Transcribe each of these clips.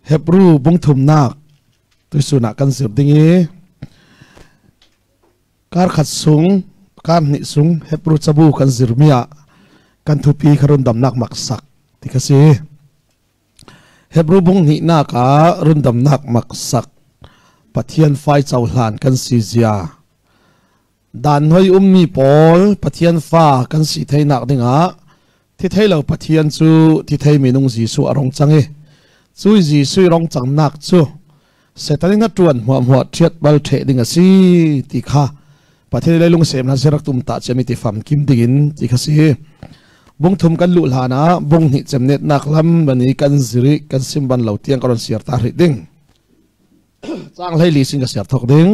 Hebrew bung thum nak tu suna kan sir dingi kar khat sung kar ni sung Hebrew chabu kan zirmia kan thupi kharun dam nak maksak tikasi Hebrew bung ni na ka run dam nak maksak pathian fai chawhlan kan sizia dan hoi mi pol pathian fa kan si thainak dinga thi thailo pathian chu thi thai minung jisu arong change chui jisu rong chang nak chu setani na tuan hwa thiat bal the dinga si ti kha pathian le lung sem na serak tum ta chemi ti fam kim digin ti kha si bung thum kan lu lana bung ni chemnet nak lam bani kan ziri kan simban lo tiang karon siar ta ri ding chang lai li sing ka siar thok ding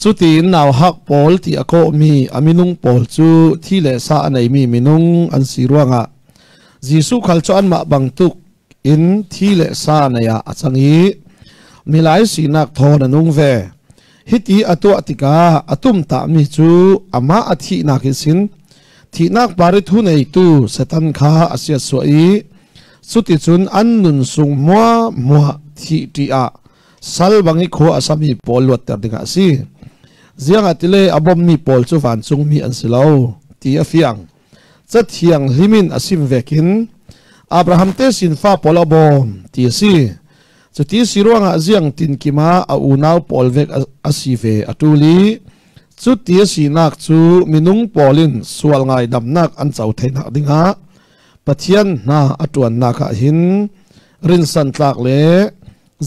chu tin naw hak pol ti ako mi aminung pol chu thi le sa anei mi minung an siruanga jisu khal cho an ma bangtuk in thi le sa naya achangi milai sinak thon anung ve hiti atu atika atum ta mi chu ama athi nakisin thi nak bari thu nei tu setan kha asia suai suti chun an nun sung mua thi ti a sal bangi kho asami pol wat ter dinga si ziang atile abom mi pol chu van chung mi an silo ti a fiang cha thiang limin asim vekin Abraham te sin fa pol abom ti si chu ti siruanga ziang tin kima a unau pol vek asive atuli chu ti sinak chu minung polin sual ngai damnak an chau theina dinga pathian na atuan na kha hin rin san tlak le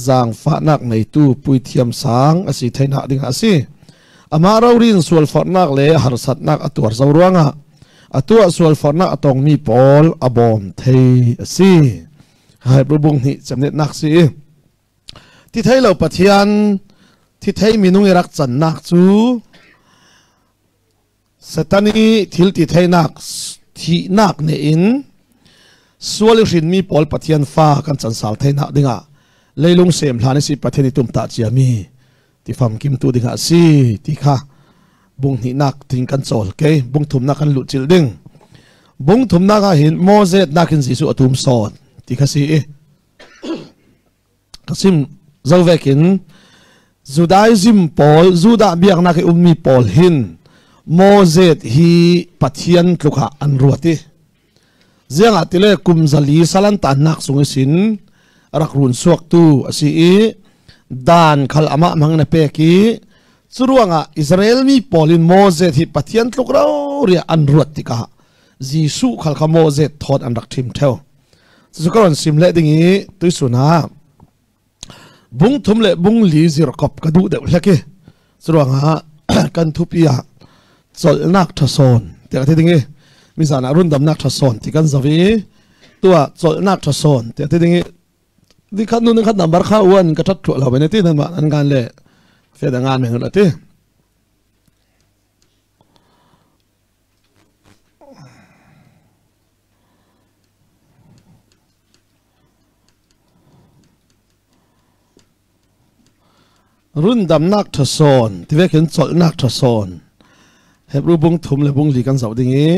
zang fa nak nei tu pui thiam sang asi theina dinga asi ama rawrin sual farnak le har satnak atuar zawruanga atua sual farnak atong mi pol abom thei asi hai bubung ni chamnet nak si ti thailo pathian ti thei minung irak chan nak chu satani thil ti thei nak thi nak ne in sual rin mi pol pathian fa kan chan sal theina dinga leilung sem hlani si patheni tum ta chiami ti fam kim tu dinga si ti kha bung ni nak tin kan chol ke bung thum na kan lu chil ding bung thum na ka hin mozet nakin jisu atum son ti kha si kasim zawvekin judaism pol juda biak na ke ummi pol hin mozet hi pathian tlukha an ruati zianga tile kumzali salan tan nak sungisin rakrun suak tu asi dan khal ama mangna peki churuanga Israel mi polin mozet hi pathian tluk rau ria an ruat tika jisu khal kha mozet thot an rak thim theo chu karon simle dingi tuisuna bung thumle bung li zir kop kadu de hleke churuanga kan thupia chol nak thason te ka dingi misana rundam nak thason ti kan zawi tua chol nak thason te dingi di khat nun khat number kha wan ka that thu lo bene ti nan ma an gan le fe da ngan me ngala ti run dam nak thason ti vekin chol nak thason Hebrew bung thum le bung li kan zau dingi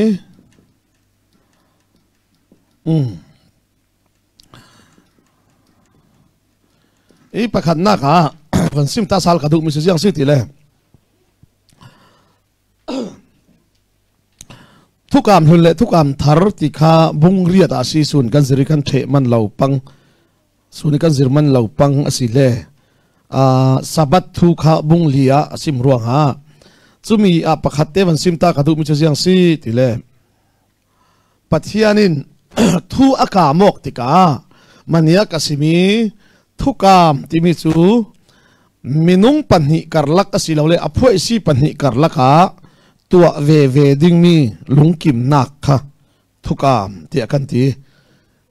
ei pakhat na ka pan sim ta sal ka du mi siang si ti le thukam hun le thukam thar ti kha bung ria ta si sun kan ziri kan the man lo pang suni kan zir man lo pang asi le sabat thu kha bung lia asim ruang ha chumi a pakhat te van sim ta ka du mi siang si ti le pathianin thu aka mok tika mania kasimi thukam timi chu minung panhi karlak asilole aphoi si panhi karlaka tua ve ding mi lungkim nak kha thukam ti akan ti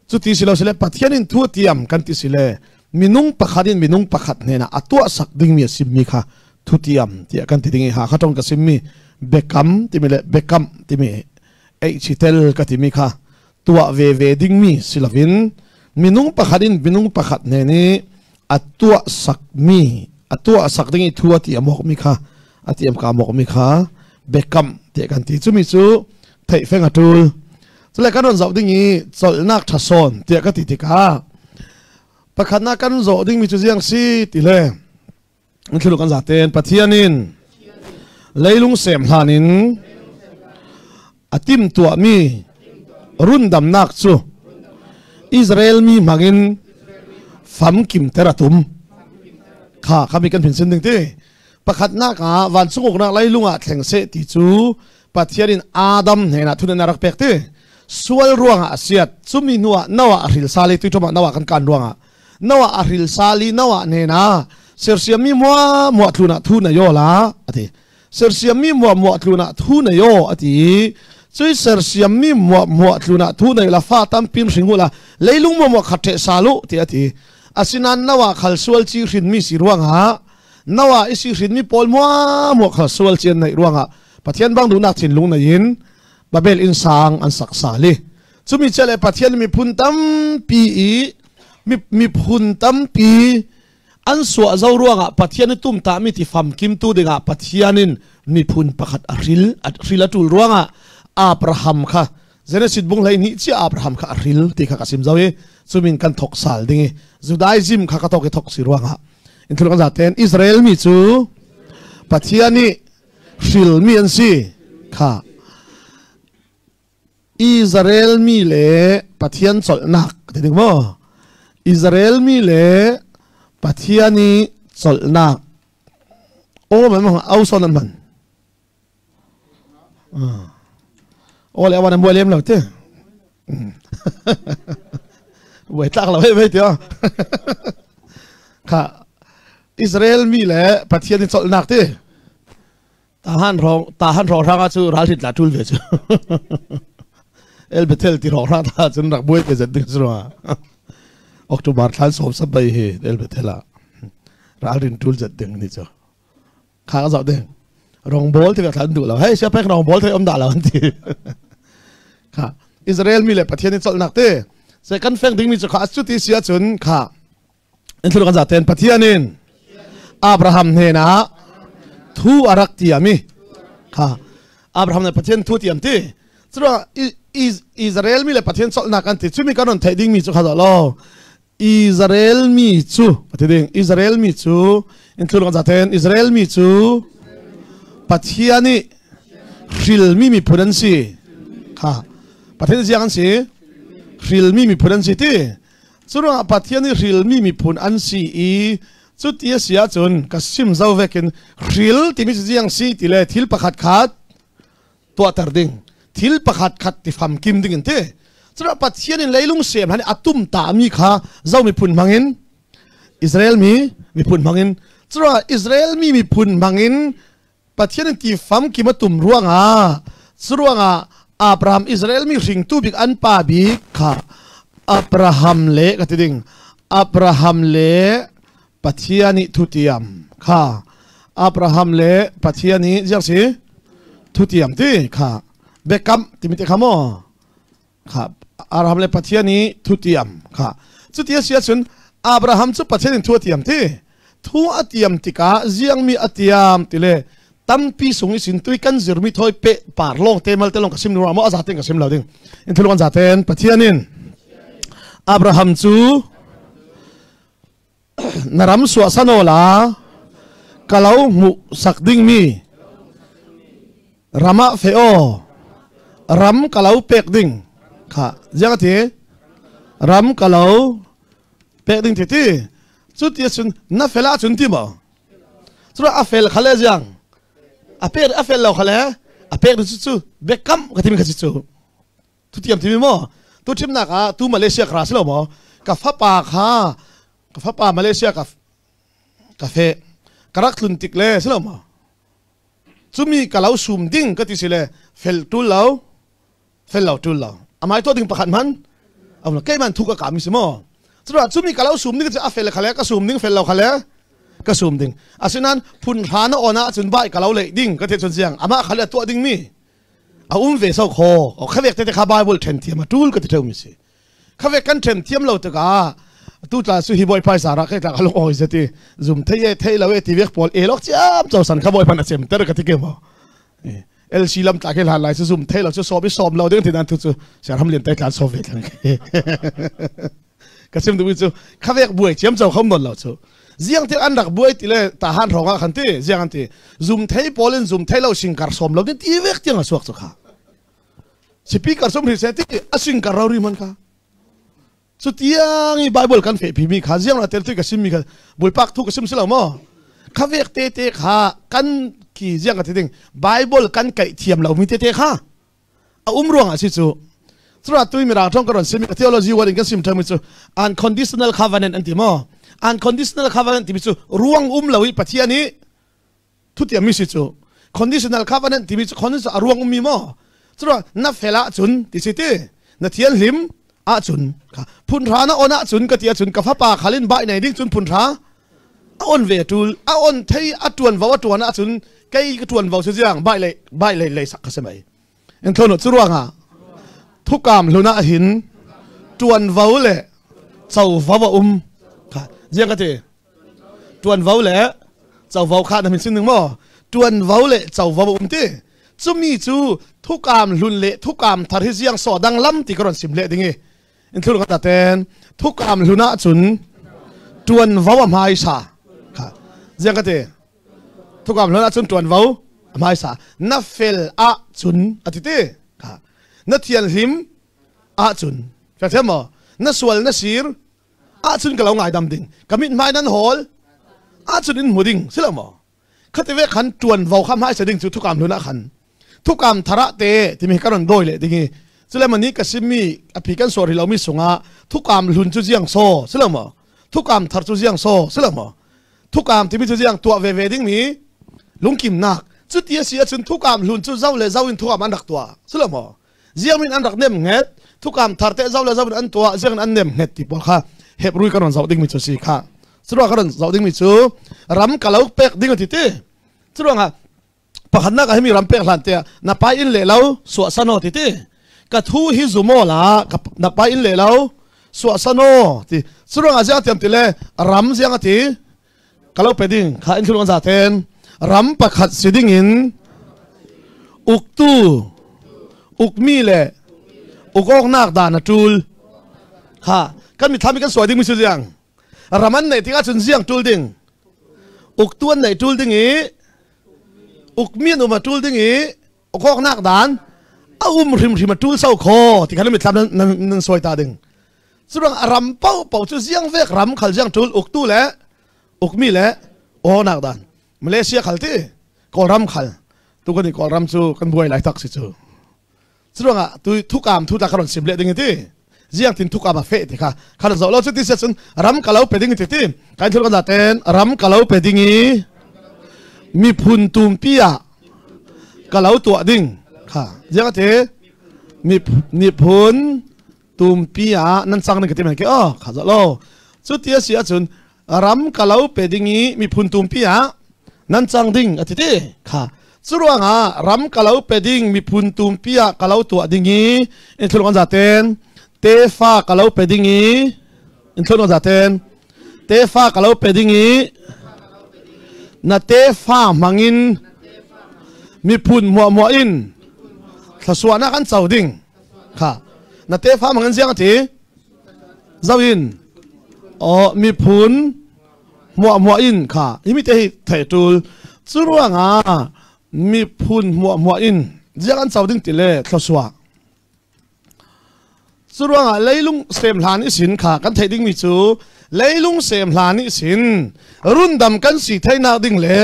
chu ti silo sile pathianin thu tiam kan ti sile minung pakhatin minung pakhat nena atua sak ding mi simmi kha thu tiam ti akan ti dingi ha khatong ka simmi bekam timile bekam timi ei chitel ka timi kha tua ve ding mi silavin minung pakhatin minung pakhat ne ni atua sak dingi thua ti amok mi kha ati am ka amok mi kha bekam te kan ti chumi chu thei fenga tul chule kanon zau dingi chol nak thason te ka ti ka pakhat na kan zo ding mi chu jiang si ti le an thlu kan za ten pathianin leilung sem hlanin atim tua mi rundam nak chu Israel mi mangin fam kim teratum kha khami kan phin sin ding te pakhat na ka van chungok na leilunga thleng se ti chu pathianin Adam hena thuna narak pek te sual ruanga asiat chumi nuwa nawa aril sali tu thoma nawa kan ruanga nawa aril sali nawa nena sersiam mi mo thluna thuna yo la ati sersiam mi mo thluna thuna yo ati chui sersiam mi mo thluna thuna la fa tam pim singula leilung mo khathe salu ti ati asinan nawa khal sual chi rin mi si ruanga nawa isi rin mi pol mo khal sual chen nei ruanga pathian bang du nak thin lung na yin babel in sang an saksali chumi chale pathian mi phun tam pi mi phun tam pi an so zo ruanga pathian tum ta mi ti fam kim tu dinga pathianin mi phun pakhat aril atul ruanga Abraham kha Genesis bung lai ni chi Abraham kha aril ti kha kasim zawi chumin kan thok sal dingi Judaism kha ka tok thok si ruanga in thul kan zaten Israel mi chu pathiani ril mi an si kha Israel mi le pathian chol nak ding mo Israel mi le pathiani chol nak o man ma au son man o le awan mo lem lo te we tak la we te kha Israel mi le pathiani chol nak te ta han rong ra chu ral thit la tul ve chu El Betel ti rong ra ta chun rak buai ke zat ding zro October thal som sa bai he El Betela ral rin tul zat ding ni cho kha ga zaw ding rong bol ti ka than du la hey sia pek rong bol thai om da la an ti kha Israel mi le pathian ni chol nak te se kan feng ding mi cho kha chu ti sia chun kha en thlu kan za ten pathianin Abraham he na thu arak ti ami kha Abraham ne pathian thu ti am ti chura Israel mi le pathian chol nak an ti chumi kanon thai ding mi chu kha lo Israel mi chu pathian Israel mi chu in thlu kan za ten Israel mi chu pathiani ril mi phunan si kha pathian jiang an si ril mi phunan si ti chura pathiani ril mi phun an si I chu tia sia chun ka sim zau vekin ril ti mi jiang si ti le thil pakhat khat to tar ding thil pakhat khat ti fam kim ding te chura pathian in leilung sem hani atum ta mi kha zau mi phun mangin Israel mi phun mangin chura Israel mi phun mangin pathian ti fam ki matum ruanga churuanga Abraham Israel mi ring tu bik an pa bi kha Abraham le ka ti ding Abraham le pathiani thutiam kha Abraham le pathiani jiang si thutiam ti kha bekam timite khamo kha Abraham le pathiani thutiam kha chutia sia chun Abraham chu pathiani thutiam ti thu atiam tika jiang mi atiam tile tampi sungi sin tui kan zirmi thoi pe par long temal te long kasim nura mo azaten kasim lauding in thulon zaten pathianin Abraham chu naram suwa sanola kalau mu sakding mi rama feo ram kalau pek ding kha jangati ram kalau pek ding ti chu ti sun na fela chun ti ba chu a fel khale jang a fel lo khale a pek du chu bekam ka tim ka chu tu tiam ti mo tu chim na ka tu Malaysia kras lo mo ka fa pa kha ka fa pa Malaysia ka fe karak lun tik le selo ma chumi kalau sum ding ka ti sile fel tu lo amai to ding pakhat man am lo kai man thu ka ka mi simo chura chumi kalau sum ding a fel khale ka sum ding fel lo khale ka sum ding asinan phun hana ona chun bai kalau le ding ka the chun siang ama khale to ding mi a ve so kho o khavek te kha bible then thiam tul ka ti theu mi si khavek kan then thiam lo ta ka tu ta su hi boy pai sara ka ta lo oi zati zum thei lawe ti vek pol e lok cham chaw san kha boy pan chem ter ka ti ke mo el silam ta ke la lai su zum thei lo chu so bi som lo ding ti nan tu chu sar ham len tai kan so ve thang cái xem tụi chú khá việc buổi chiếm giàu không một lẩu chú riêng thì ăn đặc buổi thì là ta han rong khăn thế riêng thì zoom thấy Poland zoom thấy lâu sinh cả xóm lâu thì tí việc tiếng là suộc chú khá speaker xóm thì sẽ tí sinh cả rau ri man khá số tiếng Bible kan phê phim mi khá riêng là tên tôi cái sim mi khá buổi pak thu cái sim xí lâu mà khá việc tê tê khá kan kỳ riêng cái tiếng Bible kan cậy thiềm lâu mi tê tê khá ruộng à chú Sura tu mi rang trong cái sim theology wording cái sim term chú unconditional covenant anh tìm unconditional covenant thì chú ruộng lâu pathian ní thu tiệm mi chú conditional covenant thì chú conditional ruộng mi mà Sura na phela chun thì sẽ thế na thian lim chun phun ra na ona chun cái tia chun cái pháp pa khalin bai này đi chun phun ra on về tul on thấy tuần vào tuần chun cái tuần vào sự giang bai lại sắc cái mày anh thôi nó chú ruộng à thu cảm luna hin tuần vào lệ sầu vào riêng cái gì tuần vào lệ sầu vào khác là mình xin đừng mò tuần vào lệ sầu vào thế chú mi chú thu cảm lun lệ thu cảm thật hết riêng sọ đang lắm thì còn sim lệ đi nghe anh thôi nó tên thu cảm luna chun tuần vào mai sa riêng cái gì thu cảm luna chun tuần vào mai sa na fel chun thế na thian him chun phải thế mà na sual na sir chun cái lâu ngày đam đinh kami mai nan hol chun in muding xí là mà khát về khăn tuần vào khăm hai sẽ đinh chú thu cảm luôn á khăn thu cảm thara tê thì mình cái lần đôi lệ đinh xí là mà ní cái sim mi api kan sorry lâu mi sunga thu cảm luôn chú giang so xí là mà thu cảm thar chú giang so xí là mà thu cảm thì mi chú giang tua về đinh mi lung kim nạc chú tia xí chun thu cảm luôn chú giàu lệ giàu in thu cảm ăn đặc tua xí là mà riêng mình ăn đặc nem hết thu cảm thar tê giàu lệ giàu ăn tua riêng ăn nem hết thì bỏ kha hẹp rui cái lần giàu đinh mi chú xí kha chú cái lần giàu đinh mi chú ram kalau pek đinh thì tê chú à pakhan na kahimi rampek lan te na pa in le lau suwa sano ti ti ka thu hi zumo la na pa in le lau suwa sano ti surang a jang tiam ti le ram jang ti kalau peding kha in thulong za ten ram pakhat siding in uktu ukmi le ukok nak da na tul ha kan mi thami kan soi ding mi su jang raman nei tinga chun jiang tul ding uktuan nei tul ding i ukmian uma tul dingi okok nak dan rim rim tul sau kho thì khăn mình làm nên soi ta đừng surang ram pau chu giang vek ram khal giang tul uktu le ukmi le o nak dan Malaysia khal ti kol ram khal tu kan ni kol ram chu kan buai lai tak si chu surang a tu thukam thu ta karon sim le dingi ti giang tin thukam a fe ti kha khal zo lo chu ti se chun ram kalau pe dingi ti kan thul kan da ten ram kalau pe dingi mi phun tum pia kalau tua ding ha jangan te mi phun tum pia nan sang ni ketim ke oh kha lo chu tia sia chun ram kalau pedingi mi phun tum pia nan sang ding atite kha churuanga ram kalau peding mi phun tum pia kalau tua dingi en thul kan zaten te fa kalau pedingi en thul kan zaten te fa kalau pedingi na te fa mangin mi phun mo in thasuana kan chau ding kha na te fa mangin jiang ti zawin o mi phun mo in kha imi te thai tul churuanga mi phun mo in jiang an chau ding ti le thasua churuanga leilung sem hlan isin kha kan thai ding mi chu leilung sem hlan isin rundam kan si thaina ding le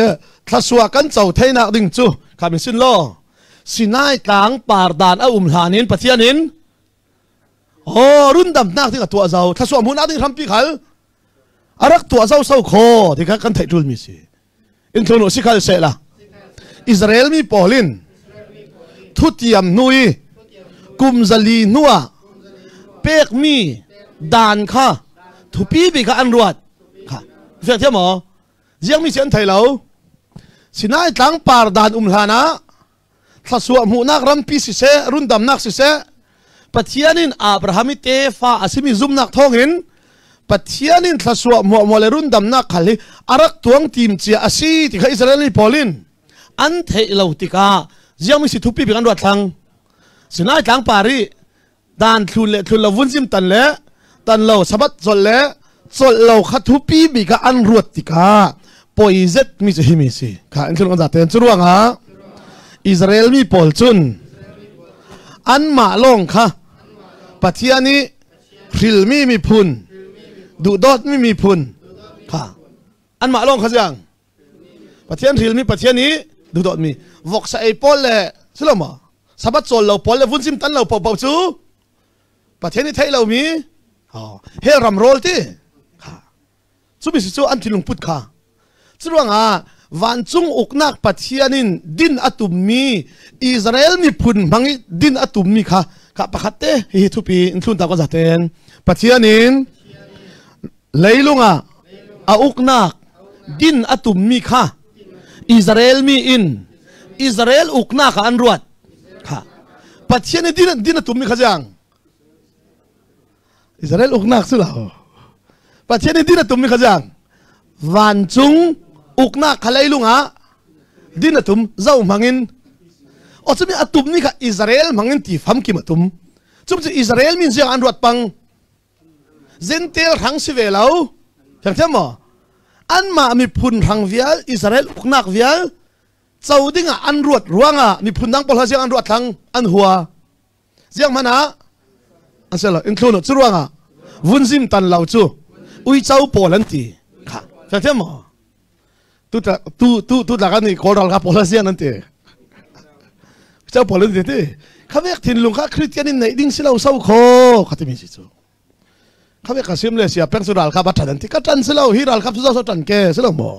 thasua kan chau thaina ding chu khamin sin lo sinai tlang pardan a hlanin pathianin o rundam nak ti ka tua zau thasua mun ading rampi khal arak tua zau sau kho ti ka kan thai tul mi si in thono si khal se la Israel mi polin thutiam nui kumzali nuwa pek mi dan kha thupi bi ka an ruat kha fe thiam mo jiang mi chen thai lo sinai tlang par dan hlana thasua mu nak rampi si se rundam nak si se pathianin abrahami te fa asimi zum nak thongin pathianin thasua mo le rundam nak khali arak tuang tim chia asi ti kha Israeli polin an thei lo tika jiang mi si thupi bi kan ruat thang sinai tlang pari dan thun le vunjim tan le tan lo sabat zol le zol lo khathu pi bi ka an ruat tika poizet mi se himi si ka an chun za ten churuang ha Israel mi pol chun an ma long kha pathiani ril mi phun du dot mi phun kha an ma long kha jang pathian ril mi pathiani du dot mi vok sa ei pol le siloma sabat zol lo pol le vun sim tan lo pau chu pathiani thai lo mi he ram rol ti kha chu mi chu an thilung put kha churuang ha van chung uknak pathianin din atum mi Israel mi phun mangi din atum mi kha ka pakhatte hi thupi inthun ta ko zaten pathianin leilunga a uknak din atum mi kha Israel mi in Israel uknak an ruat kha pathianin din atum mi kha jang Israel uknak su la pathianin din atum mi kha jang van chung uknak khalai lunga din atum zau mangin o chumi atum ni kha Israel mangin ti pham ki matum chum chu Israel min jiang an ruat pang zentel rang si velau chang chamo an ma mi phun rang vial Israel uknak vial chau dinga an ruat ruanga mi phun dang pol ha jiang an ruat thang an huwa jiang mana an sela in thlono churuanga vunzim tan lau chu ui chau polan ti kha chang chamo tu la kan ni koral ka pola sian ante chau polan ti te khavek thin lung kha Christian in nei ding silau sau kho khatimi si chu khavek ka sim le sia personal ka bathan ti ka tan silau hiral ka su tan ke silau mo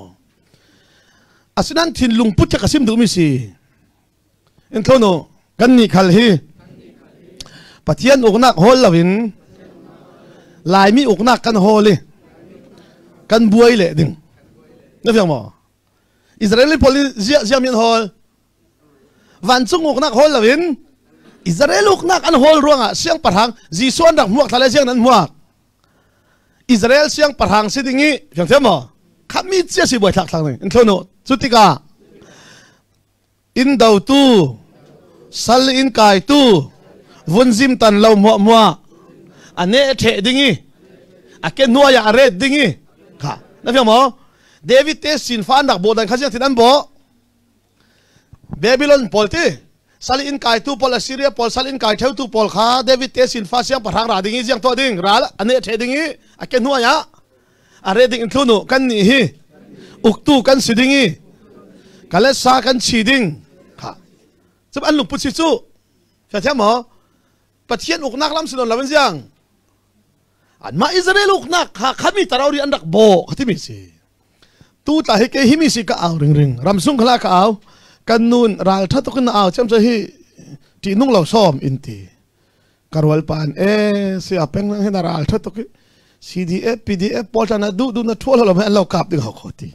asinan thin lung put ka sim du mi si in thono kan ni khal hi pathian uknak hol lawin lai mi uknak kan holi kan buai le ding na fiang mo Israeli poli zia mian hol van chung uknak hol lawin Israel uknak an hol ruanga siang parhang jisuan dak muak thale siang nan muak Israel siang parhang sidingi fiang fiang mo khami chia si boi thak thang ni in thono chutika in dau tu sal in kai tu vunzim tan lo mo ane the dingi ake nuwa ya are dingi kha na fiang mo David te sin fan dak bo dan khasiang thinan bo Babylon polti sal in kai tu pol Assyria pol sal in kai theu tu pol kha David te sin fa siang parhang ra dingi jiang to ding ra ane the dingi ake nuwa ya are ding in thunu kan ni hi uktu kan sidingi kale sa kan chiding kha chub an lup puchi chu fa thia mo pathian uknak lam sinon lawan jiang an ma Israel uknak kha khami tarawri andak bo khatimi si tu ta he ke himi si ka aw ring ramsung khala ka aw kan nun ral tha to kan aw cham cha hi ti nung lo som inti karwal pan si apeng he na ral tha to ki CDF PDF poltana du na thol lo lo kap ding ho khoti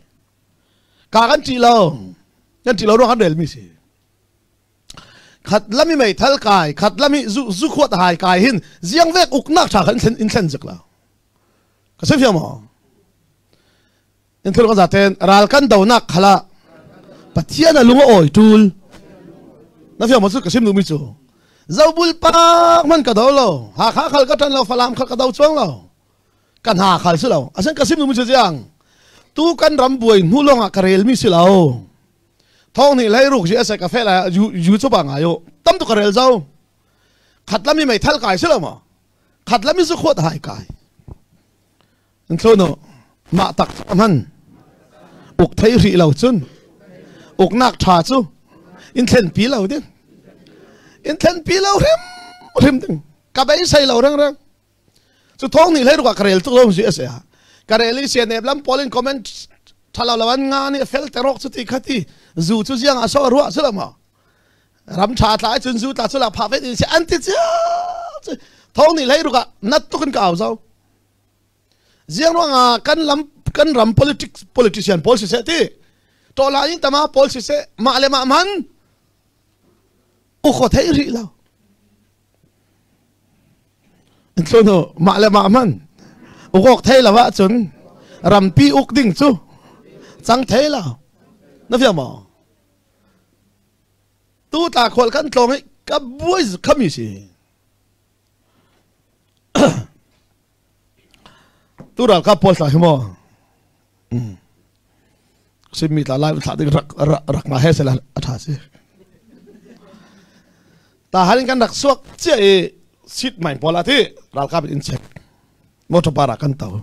ka kan ti lo yan ti lo ro kan del mi si khat lami mai thal kai khat lami zu khot hai kai hin ziang vek uknak tha kan in thlen jak la ka se fiam mo in thol kan zaten ral kan do nak khala pathian alunga oi tul na fiam mo su ka sim nu mi chu zabul pak man ka do lo ha kha khal ka tan lo falam khal ka do chuang lo kan ha khal su lo asan ka sim nu mi chu jiang tu kan ram buai nu longa karel mi si lo thong ni lai ruk ji asa ka fe la yu chu bang ayo tam tu karel zau khatlami mai thal kai sila ma khatlami su khot hai kai in thono ma tak man uk thai ri lo chun uk nak tha chu in thlen pi lo din in thlen pi lo rim ding ka bai sai lo rang chu thong ni lai ruk karel tu lo ji asa kareli se ne lam polin comment thala lawan nga ni fel terok chu ti khati zu chu jiang a so ruwa sila ma ram tha tla chun zu ta chu la pha ve ni se an ti chu thong ni lai ru ka nat tu kan ka au zau jiang ro nga kan ram politician policy se ti to la in tama policy se ma le ma man u kho thai ri la in so no ma le ma man u gok thai la wa chun ram pi uk ding chu chang thai la na fiam mo tu ta khol kan tlong ai ka boys khami si tu ral ka pol sa himo sim mi ta lai sa de rak ma he sela atha si ta halin kan rak suak che e sit mai pola thi ral ka in check moto para kan tau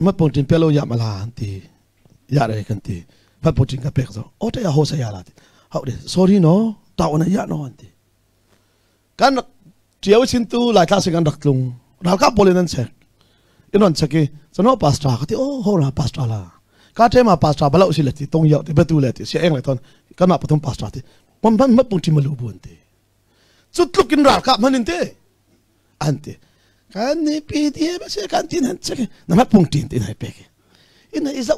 ma pon tin pelo ya mala anti ya re kan ti pa pon tin ka pek so o te ya ho sa ya la ti hau de sorry no ta ona ya no anti kan chiao chin tu lai tha se kan rak tlung ral ka polin an check inon cheki sono pastor ka ti o ho ra pastor la ka te ma pastor balo si le ti tong ya ti betu le ti si eng le ton kan ma pathum pastor ti pon ma pon tin ma lu bun ti chut lukin ral ka manin te ante kan ni pi ti ba se kan tin han cheki na ma pon tin tin hai pe ke ina is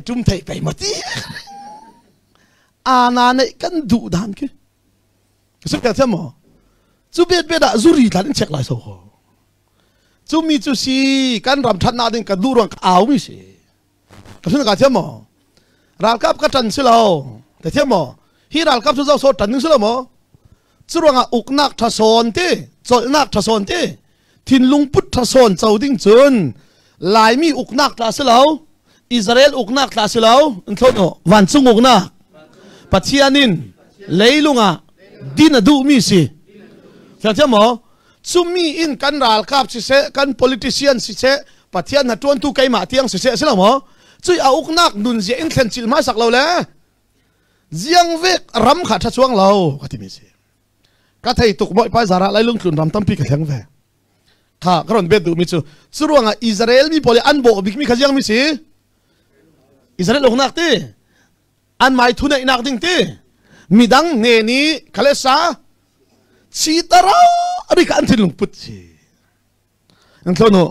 tum thai pe ma ti ana ne kan du dan ke so ka te mo chu bet da zuri dan check lai so ho chu mi chu si kan ram that na ding ka du rong aw mi si ka sun ka te mo ral kap ka tan si lo te te mo hi ral kap chu zo so tan ning si lo mo chu rong a uk nak tha son te chol nak tha son te thin lung put tha son chau ding chun lai mi uk nak tla si lo Israel uk nak tla si lo an thon no wan chung uk na pathianin leilunga din adu mi si te te mo chumi in kan ral kap si se kan politician si se pathian na tuan tu kai ma tiang si se sila mo chui a uk nak nun zia in thlen chil ma sak lo le ziang vek ram kha tha chuang lo ka ti mi si ka thei tuk moi pa zara lai lung tlun ram tam pi ka thang ve kha karon be du mi chu churuanga Israel mi poli an bo bik mi kha jiang mi si Israel uk nak ti an mai thuna inak ding ti midang ne ni khalesa chi tara ari kan tin lung put si ang thono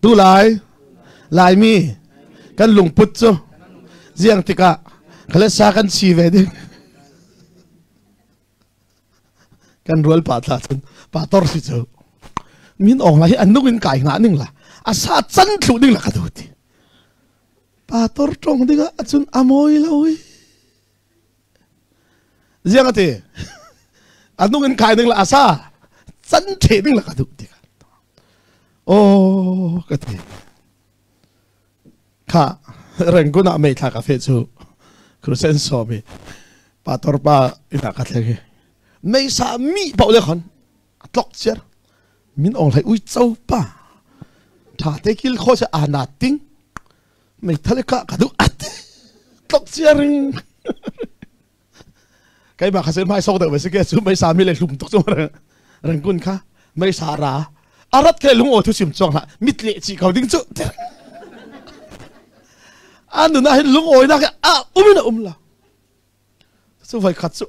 tu lai mi kan lung put cho ziang tika khala sa kan si ve de kan rual pa tha chun pa tor si cho min ong la hi an nung in kai nga ning la asa chan thlu ding la ka du ti pa tor tong dinga achun amoi lawi ziang ate anung in kai ding la asa chan the ding la ka du ti o ka ti kha reng ko na me tha ka fe chu cruisen so mi pa tor pa ina ka thege me sa mi pa le khon tlok cher min ong lai ui chau pa tha te kil kho se ana ting me thale ka ka du at tlok cher cái mà khai sinh mai sau đó về cái số mấy sao mi lại lùng tóc cho răng quân khá mấy sao ra arat cái lùng ô thu sim chong lại mít lệ chỉ cầu đinh chỗ anh đừng nói lùng ô na cái là số phải khát số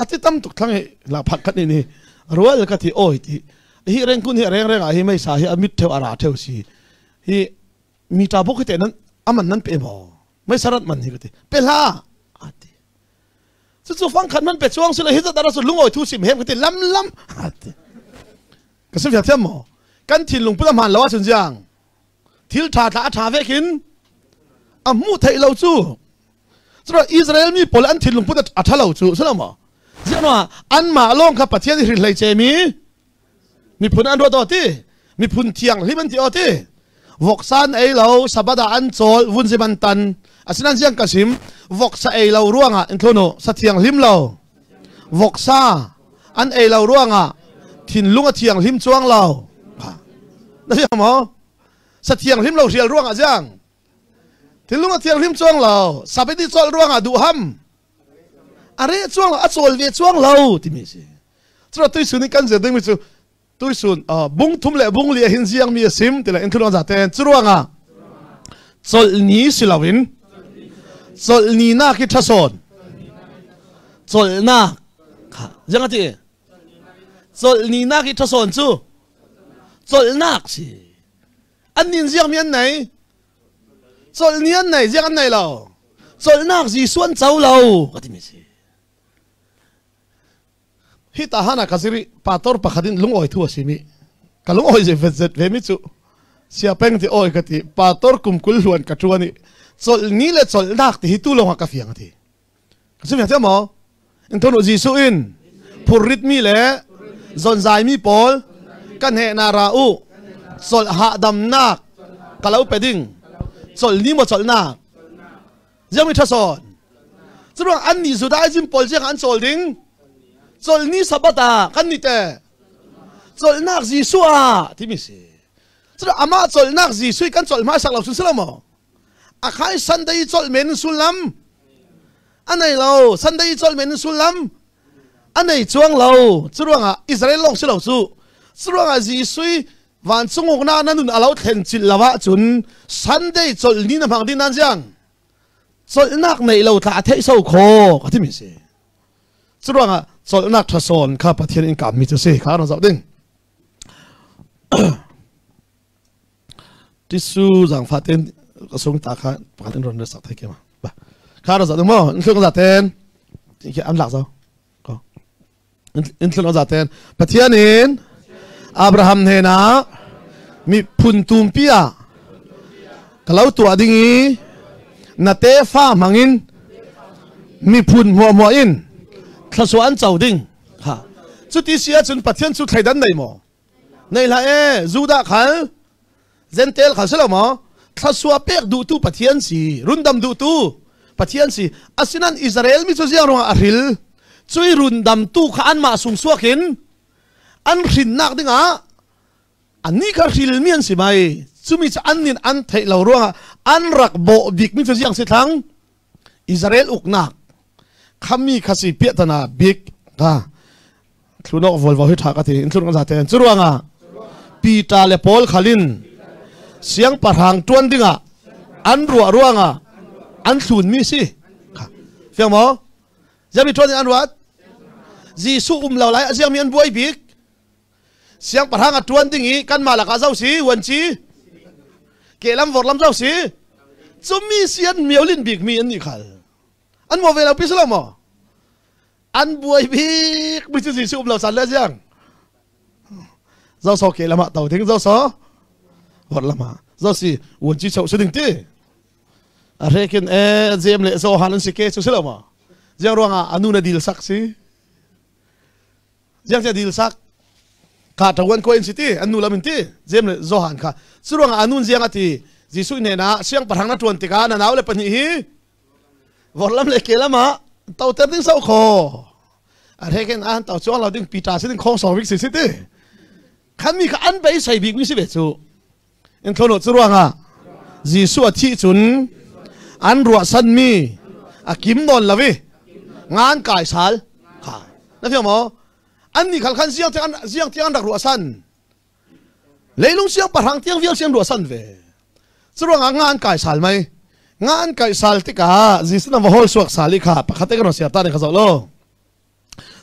tí tâm tục thằng ấy là phát khát này rồi là cái thì ôi thì hi răng quân hi răng hi mấy sao hi mít theo ara theo gì hi mít ta bốc cái tên anh năn pe mò mấy sao rát mình hi cái pe la số phăng khăn mình bị chuang số là hết ra số lung oi thu sim hem cái lắm cái số việc thêm mò căn thìn lung bút làm lâu chân giang thiếu thà về kín mu thấy lâu chú số là Israel mi Poland thìn lung bút thà lâu chú số là mò giang nó ăn mà long khắp bát thiên thì lấy chế mi phun ăn đồ ti mi phun thiang li bên ti ti vok san ấy lâu sabada ăn chol vun ziban tan asinan siang kasim vok sa ei lo ruanga enthono sa thiang lim lo vok sa an ei lo ruanga thin lunga thiang lim chuang lo da ya mo sa thiang lim lo rial ruanga jang thin lunga thiang lim chuang lo sabedi chol ruanga du ham are chuang a chol ve chuang lo ti mi si chro tui suni kan je ding mi chu tui sun bung thum le bung li hin jiang mi sim ti la enthono za ten chuanga chol ni silawin chol ni na ki thason chol na jang ati chol ni na ki thason chu chol nak si an nin jiang mian nei chol ni an nei jiang an nei lo chol nak ji suan chau lo ka ti mi si hi ta hana kasiri pator pakhadin lung oi thu asimi ka lung oi je vet ve mi chu sia peng ti oi ka ti pator kum kul luan ka tuani chol ni le chol nak ti tu longa ka fiang ti kasim ya mo in tono jisu in purrit mi le zon zai mi pol kan he na ra u sol ha dam nak kalau peding sol ni mo sol na jang mi thason chuang an ni judaism pol jang an sol ding sol ni sabata kan ni te sol nak jisua ti mi se chuang ama sol nak jisui kan sol ma sak lo sun selamo akai sunday sol men sulam anai lo sunday sol men sulam anei chuang lo chuanga Israel long silo su chuanga jisui van chungok na nanun alo thlen chil lawa chun Sunday chol ni na mang din nan jang chol nak nei lo tha thei so kho ka ti mi se chuanga chol nak thason kha pathian in kam mi chu se kha na zau ding tisu jang faten sung ta kha patin ron sak thai ke ma ba kha na zau ding mo in thung za ten ki am lak zau in thun za ten pathianin Abraham ne na mi phun tum pia kalau tu adingi na te fa mangin mi phun mo in thasuan chau ding ha chu ti sia chun pathian chu thaidan nei mo nei la e juda khal zentel khal selo mo thasua pek du tu pathian si rundam du tu pathian si asinan Israel mi chu jiang ronga aril chui rundam tu kha an ma sung suakin an rin nak dinga ani ka ril mian si mai chumi cha an nin an thei lo ruanga an rak bo bik mi chu jiang se thang Israel uknak khami khasi piatana bik ta thunok volvo hi thaka thi thunok za ten churuanga pita le pol khalin siang parhang tuan dinga an ruanga an thun mi si fiang mo jami tuan an ruat jisu lo lai asiang mi an buai bik siang parhang atuan dingi kan malaka zau si wan chi kelam vorlam zau si chumi sian miolin bik mi an ni khal an mo vela pisala mo an buai bik mi chu jisu lo san la siang zau so kelama tau ding zau so vorlama zau si wan chi chau suding ti a rekin e jem le so hanan si ke chu sila mo jiang ruanga anuna dil sak si jiang cha dil sak ka tawan ko in city anu lamin ti jem le zohan kha surang anun jiang ati jisu ne na siang parhang na tuan tika na naw le pani hi vorlam le kelama tau ter ding sau kho a reken an tau chuang lo ding pita sin khong so wik si city khan mi kha an bai sai bik mi si be chu in thono churuang a jisu a thi chun an ruwa san mi a kim non lawi ngan kai sal kha na fiam mo an ni khal khan siang tiang dak ruwa san leilung siang parhang tiang vial siang ruwa san ve churuang a ngan kai sal mai ngan kai sal tika jisu na hol suak sali kha pakhate ka no sia ta ni kha zo lo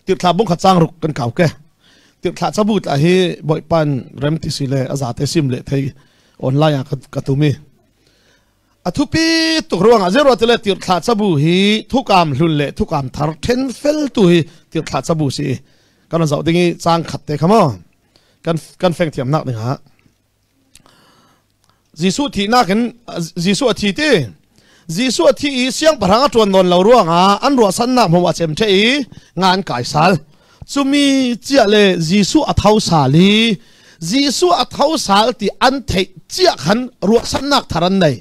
tir thla bung kha chang ruk kan kaw ke tir thla chabut a hi boi pan rem ti sile azate sim le thei online ka tumi athupi tukruang a zero tele tir thla chabu hi thukam hlun le thukam thar then fel tu hi tir thla chabu si kan zau dingi chang khatte khamo kan feng thiam nak ding ha jisu thi na kan jisu thi ti jisu thi siang paranga tuan non lo ruanga an ro san na mo wa chem thei ngan kai sal chumi chia le jisu athau sali jisu athau sal ti an thei chia khan ro san nak tharan nei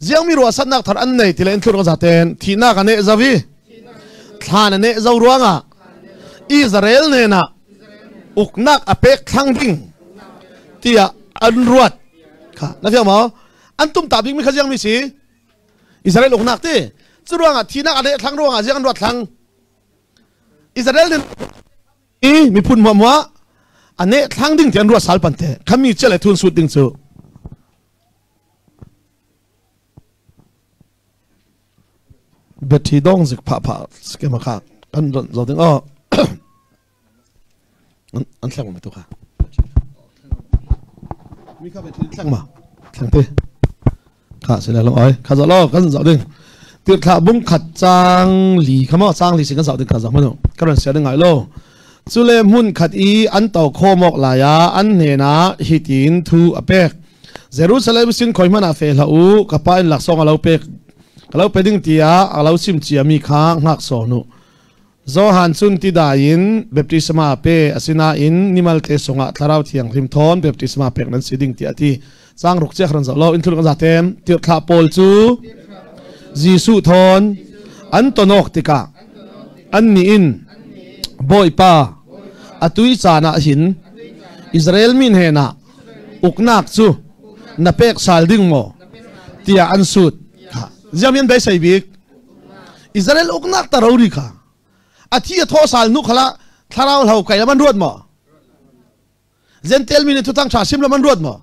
jiang mi ro san nak thar an nei tilen thur ga ten thina ka ne zawi thana ne zo ruanga Israel ne na uknak apek thang ding tia an ruat kha na fiam mo an tum ta bing mi kha jiang mi si Israel uknak ti churuanga thina ka ne thang ruanga jiang ruat thang Israel ne mi phun mo mo ane thang ding tian ruat sal pan te khami chele thun su ding chu beti dong zik pa skema kha kan don zo ding o an thlang ma tu kha mi kha beti thlang ma thlang te kha se la long oi kha zo lo kan zo ding tir kha bung khat chang li khama chang li sing kan zo ding kha zo ma no kan se ding ai lo chule mun khat i an taw khomok la ya an ne na hitin thu apek Jerusalem sin khoimana fe la u kapa in lak song alo pek kalau peding tia alau sim chia mi kha ngak so nu Zohan sun ti dain baptisma pe asina in nimal te songa tharau thiang rim thon baptisma pek nan siding ti ati sang ruk che khran lo in thul kan zatem ti thla pol chu Jisu thon an tonok tika an ni in boy pa atui chana hin Israel min hena uknak chu na pek sal ding mo tia an sut jamin bai sai bik Israel uknak ta rauri kha athi tho sal nu khala tharau hau kai man ruat mo zentel min tu tang cha sim la man ruat mo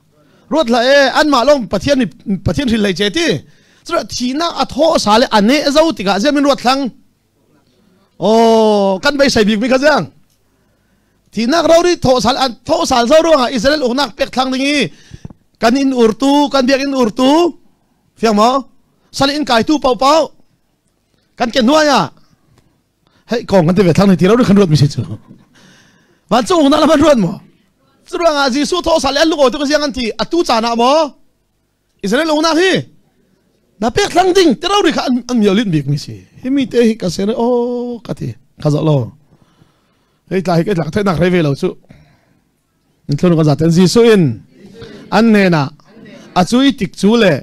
ruat la e an ma long pathian ri lai che ti chra thina a tho sal ane zau tika jamin ruat thlang o kan bai sai bik mi kha jang thina rauri tho sal zo ro ha Israel uknak pek thlang dingi kan in urtu kan biak in urtu fiang mo sal in kai tu pau pau kan ken nuaya hei kong kan te ve thang ni tiro kan ruat mi se chu van chu na la man ruat mo chura nga Jisu tho sal an lu ko to siang an ti atu cha na mo Israel una hi na pek thlang ding tiro ri kha an miolin bik mi si hi mi te hi ka se o ka ti kha za lo hei tlai ke lak the nak re ve lo chu in thon ko za ten Jisu in an ne na a chui tik chu le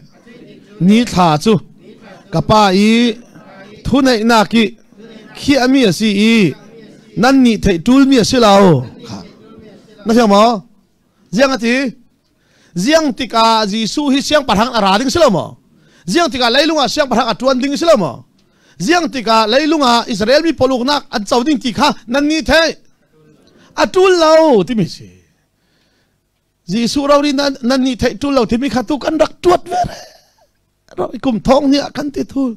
ni tha chu kapa i thu nei na ki khi ami asi i nan ni thei tul mi asi lao na fiang mo jiang ati jiang tika Jisu hi siang parhang ara ding silo mo jiang tika leilunga siang parhang atuan ding silo mo jiang tika leilunga Israel mi poluk nak an chau ding ti kha nan ni thei atul lao ti mi si Jisu rau ri nan ni thei tul lao ti mi kha tu kan rak tuat ve re rồi cùng thong ni kan ti thul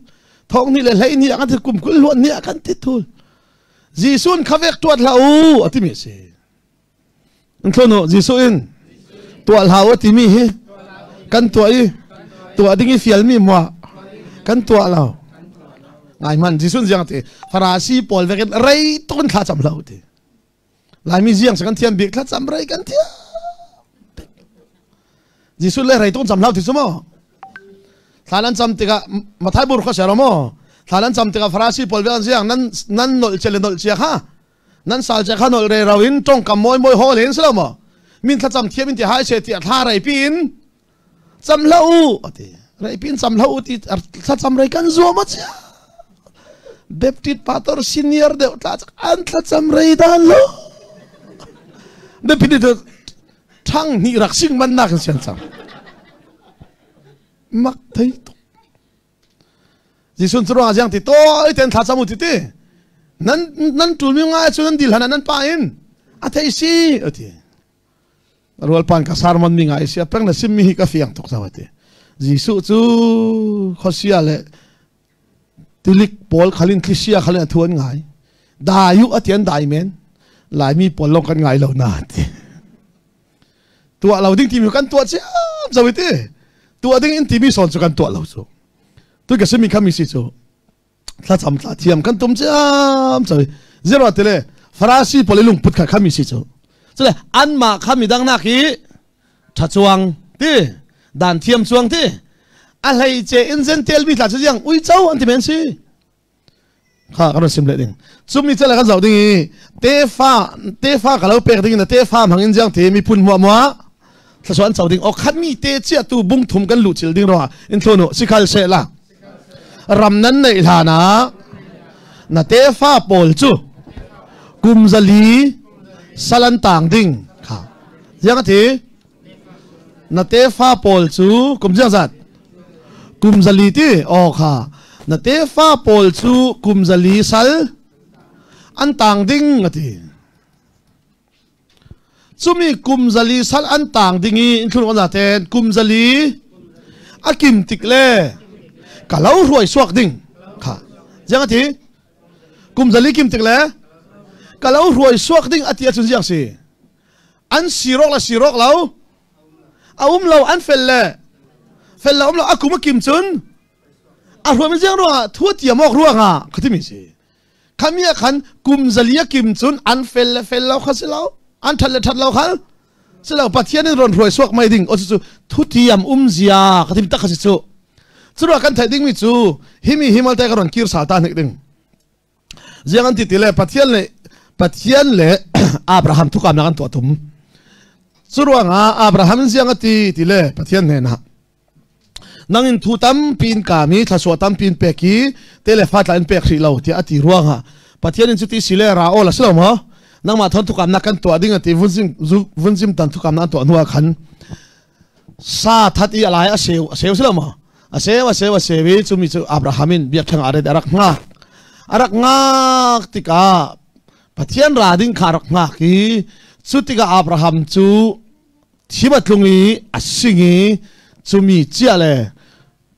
thong ni le lei ni kan ti kum kul luan ni kan ti thul Jisu khavek tuat lau ati mi se an thono Jisu in tuat lau ati mi hi kan tuai tua ding i fial mi mo kan tuat lau ngai man Jisu jang ti farasi pol veken rei ton kha cham lau ti lai mi jiang sang thiam bik kha cham rei kan thia Jisu le rei ton cham lau ti sumo thalan cham tika mathai bur kha seramo thalan cham tika farasi polvean siang nan nol chele nol chia ha nan sal che kha nol re rawin tong kam moi moi hol hen selamo min tha cham thiam in ti hai se ti tha rai pin cham lau ati rai pin cham lau ti tha cham rai kan zo ma cha baptist pastor senior de tla an tha cham rai dan lo de pin de thang ni rak sing man na kan sian cham mak thấy Jisu chura jang ti to ten tha chamu ti ti nan tul mi nga chu nan dil hana nan pa in a thei si ati rol pan ka sarmon mi nga isia peng na sim mi ka fiang tok sawate Jisu chu khosia le tilik pol khalin khisia khalin thuan ngai da yu atian dai men lai mi pol long kan ngai lo na ti tua lo ding ti mi kan tua che zawite tua ding in TV son chu kan tua lo chu tu ka semi khami si chu thla cham thla thiam kan tum cham choi zero tele farasi polilung put kha khami si chu chule an ma khami dang na ki tha chuang ti dan thiam chuang ti a lei che in zen tel mi thla chu yang ui chau an ti men si kha kan sim le ding chumi chela kan zau ding te fa ka lo pek ding na te fa mangin jang te mi phun moถ้าส่วนเจ้าดิ่งออกขัดมีเตะเจ้าตัวบุ้งทุ่มกันหลุดชิลดิ่งรออินโทรโนสิคัลเซล่ารำนั้นในฐานะนาเตฟ้าโปลจูกุมซาลีสลันต่างดิ่งค่ะยังไงนาเตฟ้าโปลจูกุมจังสัตกุมซาลีที่ออกค่ะนาเตฟ้าโปลจูกุมซาลีสัลอันต่างดิ่งที่ซุมีกุมซาลีสัลอันต่างดิ่งอินทุนวันละเทนกุมซาลีอากิมติกเล่กะเล่ารวยสวกดิ่งค่ะยังไงที่กุมซาลีกิมติกเล่กะเล่ารวยสวกดิ่งอาทิตย์จุนยังสิอันสีรอกละสีรอกเล่าเอาเล่าอันเฟลเล่เล่าอากุมกิมจุนอารวยมันยังรัวทั่วเตียมอกรัวงาคือที่มีสิขมีขันกุมซาลีกิมจุนอันเฟลเล่าข้าสิเล่าอันทัดเลยทัดเราเขาสิเราปัจจัยนี้รอนรวยสวกไม่ดิ่งโอ้จู่ทุติยมเสียก็ที่มีตักสิจู่จู่กันไทยดิ่งมิจู่หิมีหิมัลเตกันรอนคิร์สาตานิกดิ่ง riêng anh ti le pathian le Abraham thu kam na kan to tum churuang Abraham riêng anh ti le pathian ne na nangin thu tam pin kami thaswa tam pin peki telefat lan pek ri lo ti ati ruanga pathian in chuti sile ra ola silo mo nang ma thon thu kam na kan to ading ati vunjim tan thu kam na to nuwa khan sa thati alai a seu silo mo a sewi chumi chu Abrahamin biak thang are arak nga tika pathian ra ding kharak nga ki chutika Abraham chu thibatlungi asingi chumi chiale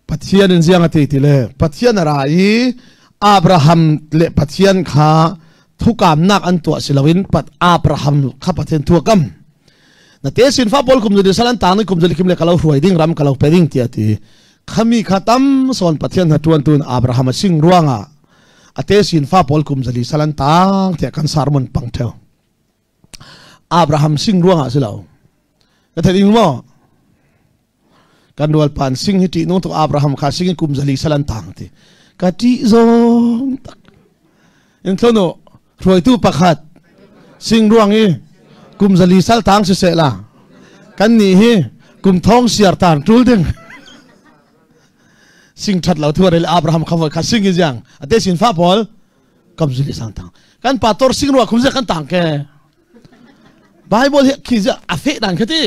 pathian in ziang ati tile pathian rai Abraham le pathian kha thukam nak an to silawin pat Abraham kha pathian thukam na te sin fa bol kum de salan tang ni kum de kim le kalau ruai ding ram kalau peding ti ati khami khatam son pathian hatuan tun Abraham sing ruanga ate sin fa bol kum jali salan tang te kan sarmon pangtheu Abraham sing ruanga silaw ka thading mo kan dual pan sing hiti no to Abraham kha sing kum jali salan tang ti ka ti zong tak in thono roi tu pakhat sing ruang i kum jali sal tang se la kan ni hi kum thong siar tan tul ding sing that lau thua rel Abraham khawa kha sing jang ate sin fa pol kam jali sang tang kan pator sing ruwa khum ja kan tang ke Bible hi khiza afe dan khati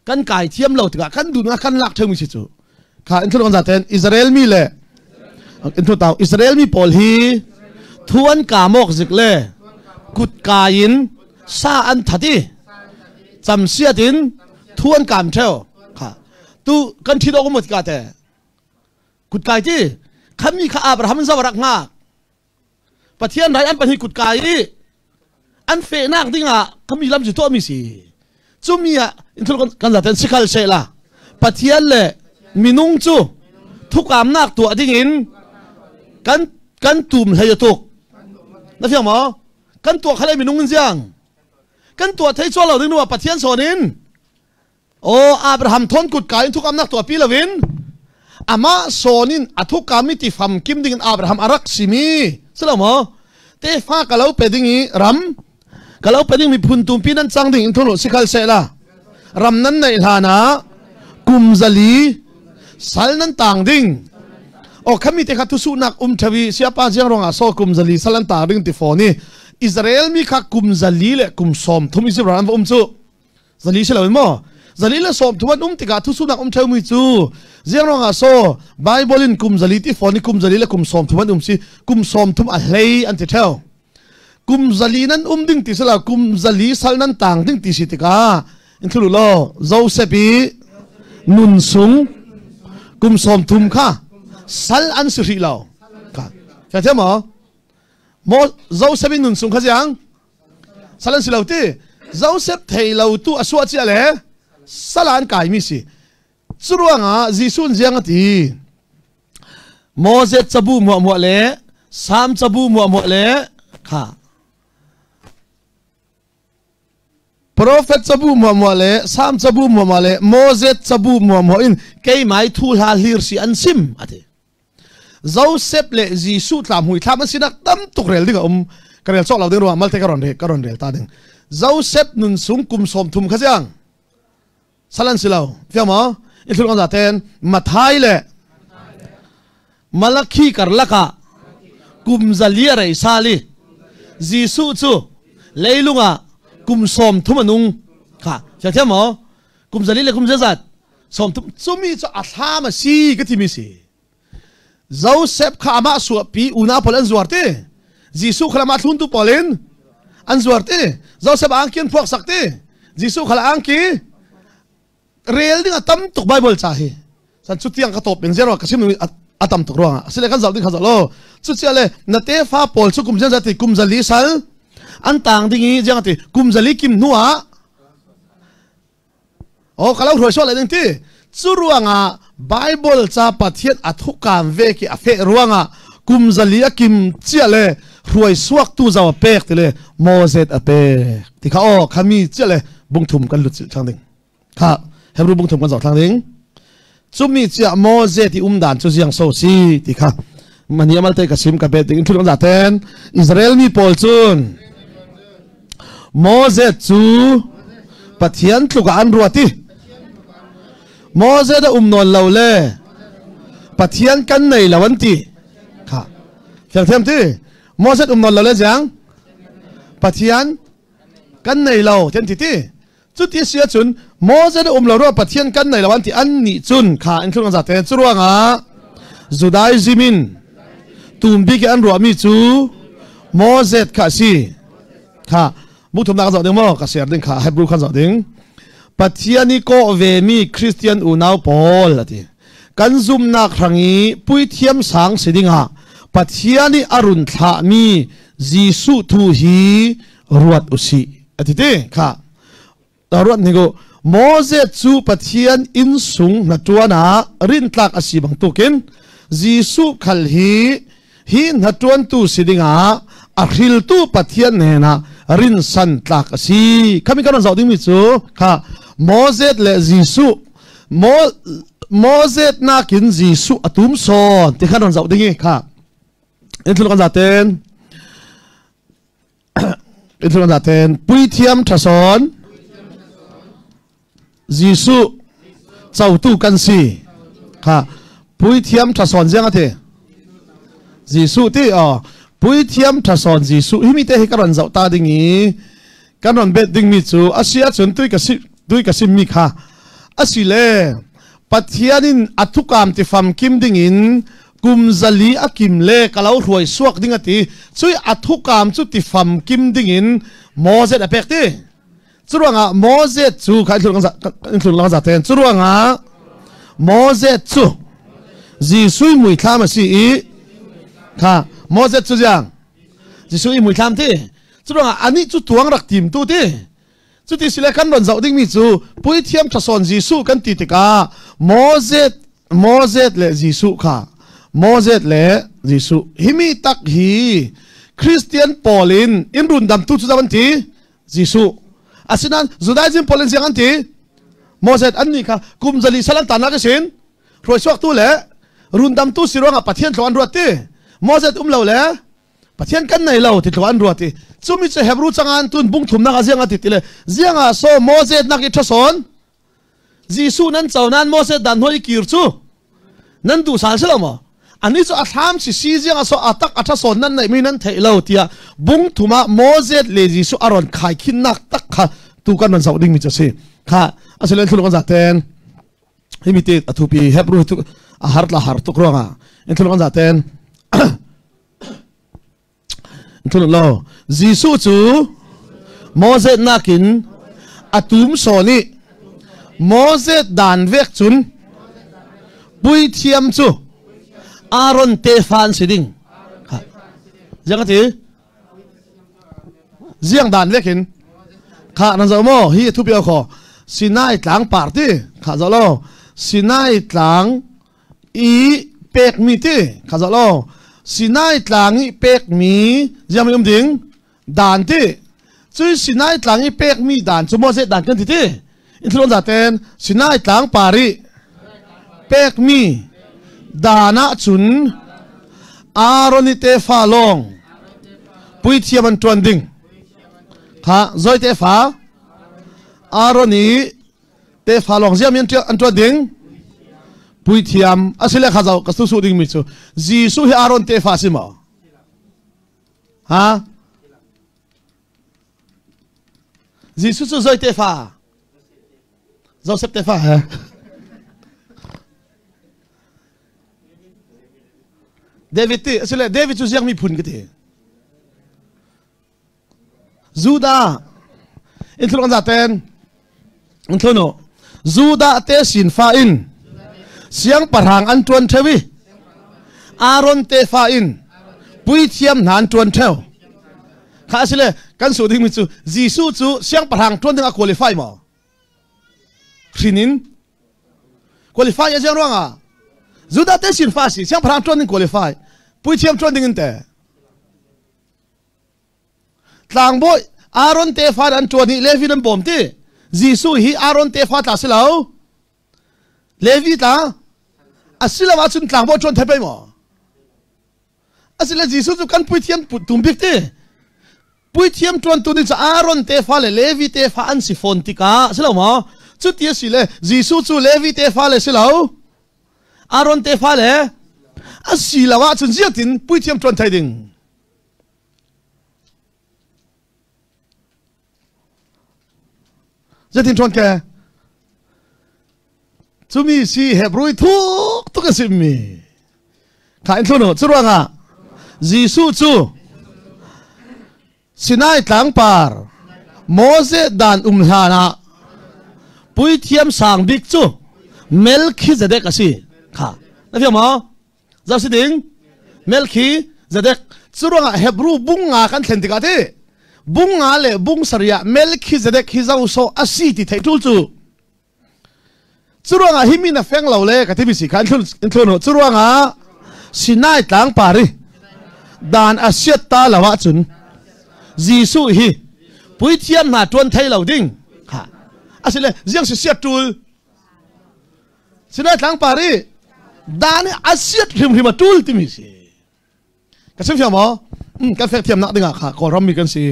kan kai thiam lo tika kan du na kan lak themi si chu kha in thon ja ten Israel mi le in thu taw Israel mi pol hi thuan ka mok zik le kut kain sa an thati cham sia tin thuan kam theo kha tu kan thi do ko mot ka te kut kai ti khami kha Abraham zawarak nga pathian rai an pan hi kut kai an fe nak dinga khami lam ji to mi si chumia in thul kan la ten sikhal se la pathian le minung chu thukam nak tu ading in kan tum hay tuk na fiang mo kan tu khalai minung jiang kan tu thai cho lo ding no pathian sonin o Abraham thon kut kai thukam nak tu pi lawin ama sonin athuk kamiti fam kim ding Abraham arak simi selamo te fa kalau pedingi ram kalau peding mi phun tum pinan chang ding in tholo sikhal se la ram nan nei hlana kumzali salnan tang ding o khami te khatu su nak thawi siapa jang ronga so kumzali salan tang ding ti phone Israel mi kha kumzali le kumsom thumi si ran chu zali se lo mo zali le som thuan tika thu su nak thawi chu jang ronga so Bible in kumzali ti phone kumzali le kumsom thuan si kumsom thum a hlei an ti theu kumzali nan ding ti sala kumzali salnan tang ding ti sitika in thulu lo Josephi nun sung kumsom thum kha sal an sri lo ka fa the mo Josephi nun sung kha jang salan si lo ti Joseph thei lo tu aswa chi le salan kai mi si churuanga jisun jang ati Moses chabu mo le sam chabu mo le kha Prophet sabu mo le sam sabu mo le Moses sabu mo in kei mai thul ha hlir si an sim ate Joseph le Jisu tlam hui thlam sinak tam tukrel ding karel chok law ding ro mal te karon rel ta ding Joseph nun sung kum som thum khajang salan silaw fiama ithul on zaten mathai le malakhi karlaka kum zalia rei sali Jisu chu leilunga kum som thumanung kha cha mo kum zali le kum zat som thum chumi cho athama si ka thimi si Joseph kha ma su pi una polan zuarte Jisu khala ma thun tu polen an zuarte Joseph angkin phok sakte Jisu khala angki real ding atam tuk Bible cha hi san chutiang ka top beng zero ka sim atam tuk ronga sile kan zal ding kha zalo chu chale na te fa pol chu kum zati kum zali sal an tang dingi jang ati kumzali kim nuwa o kalau roi so la ding ti churuanga Bible cha pathian athukam ve ki afe ruanga kumzali kim chiale roi suak tu zawa pek tile Moses ape ti kha o khami chiale bungthum kan lut chang ding kha hebru bungthum kan zaw thang ding chumi chia Moses ti dan chu jiang so si ti kha mani amal te kasim ka bet ding thulong zaten Israel mi pol chun Moses chu pathian tluka an ruati Moses da non lo le pathian kan nei lawanti kha fiang them ti Moses non lo le jang pathian kan nei lo chen ti ti chu ti sia chun Moses da lo ro pathian kan nei lawanti an ni chun kha an thulong zaten churuanga Judaismin tumbi ke an ruami chu Moses kha si kha mu thum na zo ding mo ka share ding kha Hebrew khan zo ding pathiani ko ve mi Christian u naw pol ati kan zum nak rangi pui thiam sang sidinga pathiani arun tha mi Jisu thu hi ruat usi ati te kha ruat ni go Moses chu pathian in sung na tuana rin tlak asi bang tukin Jisu khal hi na tuan tu sidinga a hril tu pathian ne na rin san tlak asi kami kan zo ding mi chu kha Moses le Jisu Moses na kin Jisu atum son ti khan zo ding kha in thul kan zaten in thul kan zaten pui thiam thason Jisu chau tu kan si kha pui thiam thason jang athe Jisu ti pui thiam thason Jisu himi te kan zo ta dingi kan bet ding mi chu asia chun tui ka sim mi kha asile pathianin athukam ti fam kim dingin kumzali akim le kalau ruai suak ding ati chui athukam chu ti fam kim dingin Moses apek ti churuanga Moses chu khai thulanga za ten churuanga Moses chu Jisu mui thlam si i kha Moses chu jang Jisu mui thlam ti churuanga ani chu tuang rak tim tu ti chu ti sile kan ron zau ding mi chu pui thiam thason Jisu kan ti tika Moses le Jisu kha Moses le Jisu himi tak hi Christian Paulin in run dam tu chu zaman ti Jisu asinan Judaism Paulin siang an ti Moses an ni kha kumzali salan tan na ka sin roi suak tu le run dam tu sironga pathian thloan ruat ti Moses lo le pathian kan nei lo ti thloan ruat ti chumi che Hebrew changan tun bung thum na ka siang ati ti le sianga so Moses na ki thason Jisu nan chawnan Moses dan hoi kir chu nan du sal selama ani chu atham si jianga so atak athason nan nei mi nan theilo tia bung thuma Moses le Jisu aron khai khin nak tak kha tu kan man zawding mi chase kha aselen thulu kan zaten himite athupi Hebrew tu harla har tu kronga en thulu kan zaten thulu lo Jisu chu Moses nakin atum soni Moses dan vek chun pui thiam chu Aaron te fan siding jang ati jiang dan vekin kha nan zo mo hi thu pia kho Sinai tlang party kha zo lo Sinai tlang i pek mi ti kha zo lo Sinai tlang i pek mi jam ding dan ti chui Sinai tlang i pek mi dan chu Moses dan kan ti ti in thulon zaten Sinai tlang pari pek mi dana chun Aaron te fa long pui thiam an tuan ding kha zoi te fa Aaron te fa long jiam an tuan ding pui thiam asile kha jaw ka su ding mi chu Jisu hi Aaron te fa sima ha Jisu chu zoi te fa Joseph te fa ha David ti asile David chu jiang mi phun ke ti Judah in thulon zaten in thuno Judah te sin fa in siang parhang an tuan thewi Aaron te fa in pui thiam nan tuan theu kha asile kan su ding mi chu Jisu chu siang parhang tuan ding a qualify mo khinin qualify ya jang ronga Judah te sin fa si siang parhang tuan ding qualify pui thiam tuan ding inte tlang boy Aaron te fa an tuan ni Levi nan bom ti Jisu hi Aaron te fa ta silo Levi ta asila wa chun tlang boy tuan thai mo asila jisu chu kan pui thiam tumbik te pui thiam tuan tu ni cha Aaron te fa le Levi te fa an si fon tika silo mo chu tia si le jisu chu Levi te fa le silo Aaron te fa le asilawa chun ziatin pui thiam tuan thai ding ziatin tuan ke chumi si Hebrew thuk ka simmi ka in thuno churuanga jisu chu Sinai tlang par Mose dan umhlana pui thiam sang bik chu Melchizedek asi kha na fiam mo zau si ding Melchizedek churuanga Hebrew bunga kan thlen tika te bunga le bung saria Melchizedek hi zau so asi ti thei tul chu churuanga himina feng lo le ka ti si kan thun churuanga Sinai tlang pari dan asiat ta lawa chun Jisu hi pui thiam na tuan thai lo ding ha asile jiang si siat tul Sinai tlang pari dan asiat him tul ti mi si ka sim fiam mo ka fek thiam na dinga kha ko ram mi kan si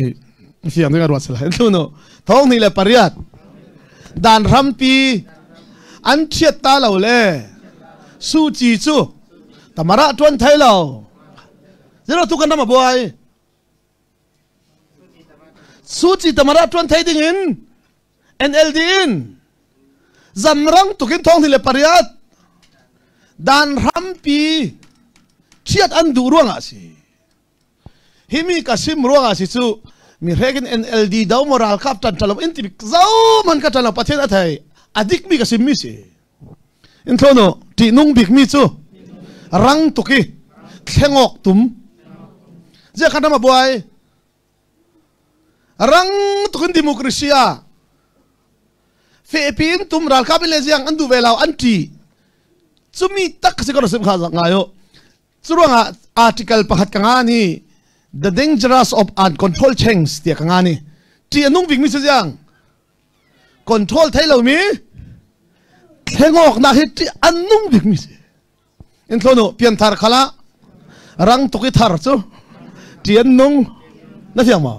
fiam dinga ro sala tu no thong ni le pariat dan rampi an thiat ta lo le su chi chu tamara tuan thai lo zero tu kan ma boy suci tamara tuan thai ding in NLD in zamrang tukin thong ni le pariat dan rampi chiat an du ruanga si himi kasim ruanga si chu mi regin NLD daw moral kap tan talom intibik zau man ka talom pathen athai adik mi kasim mi si in thono ti nung bik mi chu rang tuki thlengok tum je khanama boy rang tukin demokrasia Philippines tum ral kabile jiang andu velau anti chumi tak se ko sim kha ngayo churonga article pakhat kangani the dangers of uncontrolled change tia kangani ti anung big mi jiang control thailo mi thengok na hi ti anung big mi in thono pian thar khala rang tuki thar chu ti anung na fiang ma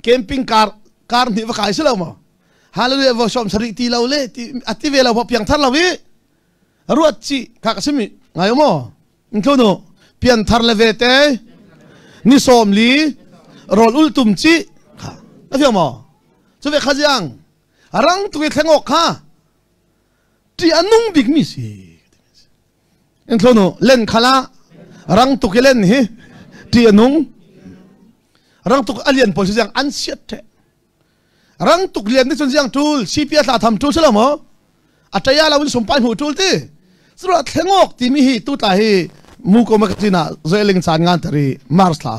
camping car ni va kai selo mo hallelujah vo som sari ti law le ti ati ve law piang thar lawi ruat chi ka ka simi ngayo mo intono pian thar le ve te ni som li rol ultum chi kha na fiam mo chu ve khajiang rang tu ve thlengok kha ti anung big mi si intono len khala rang tu ke len hi ti anung rang tuk alien pol siang an siat the rang tuk lian ni chun siang tul CPS la tham tul selo mo ataya la win sompai hu tul ti sura thlengok ti mi hi tu ta hi mu ko ma katina zoeling chan ngan tari mars la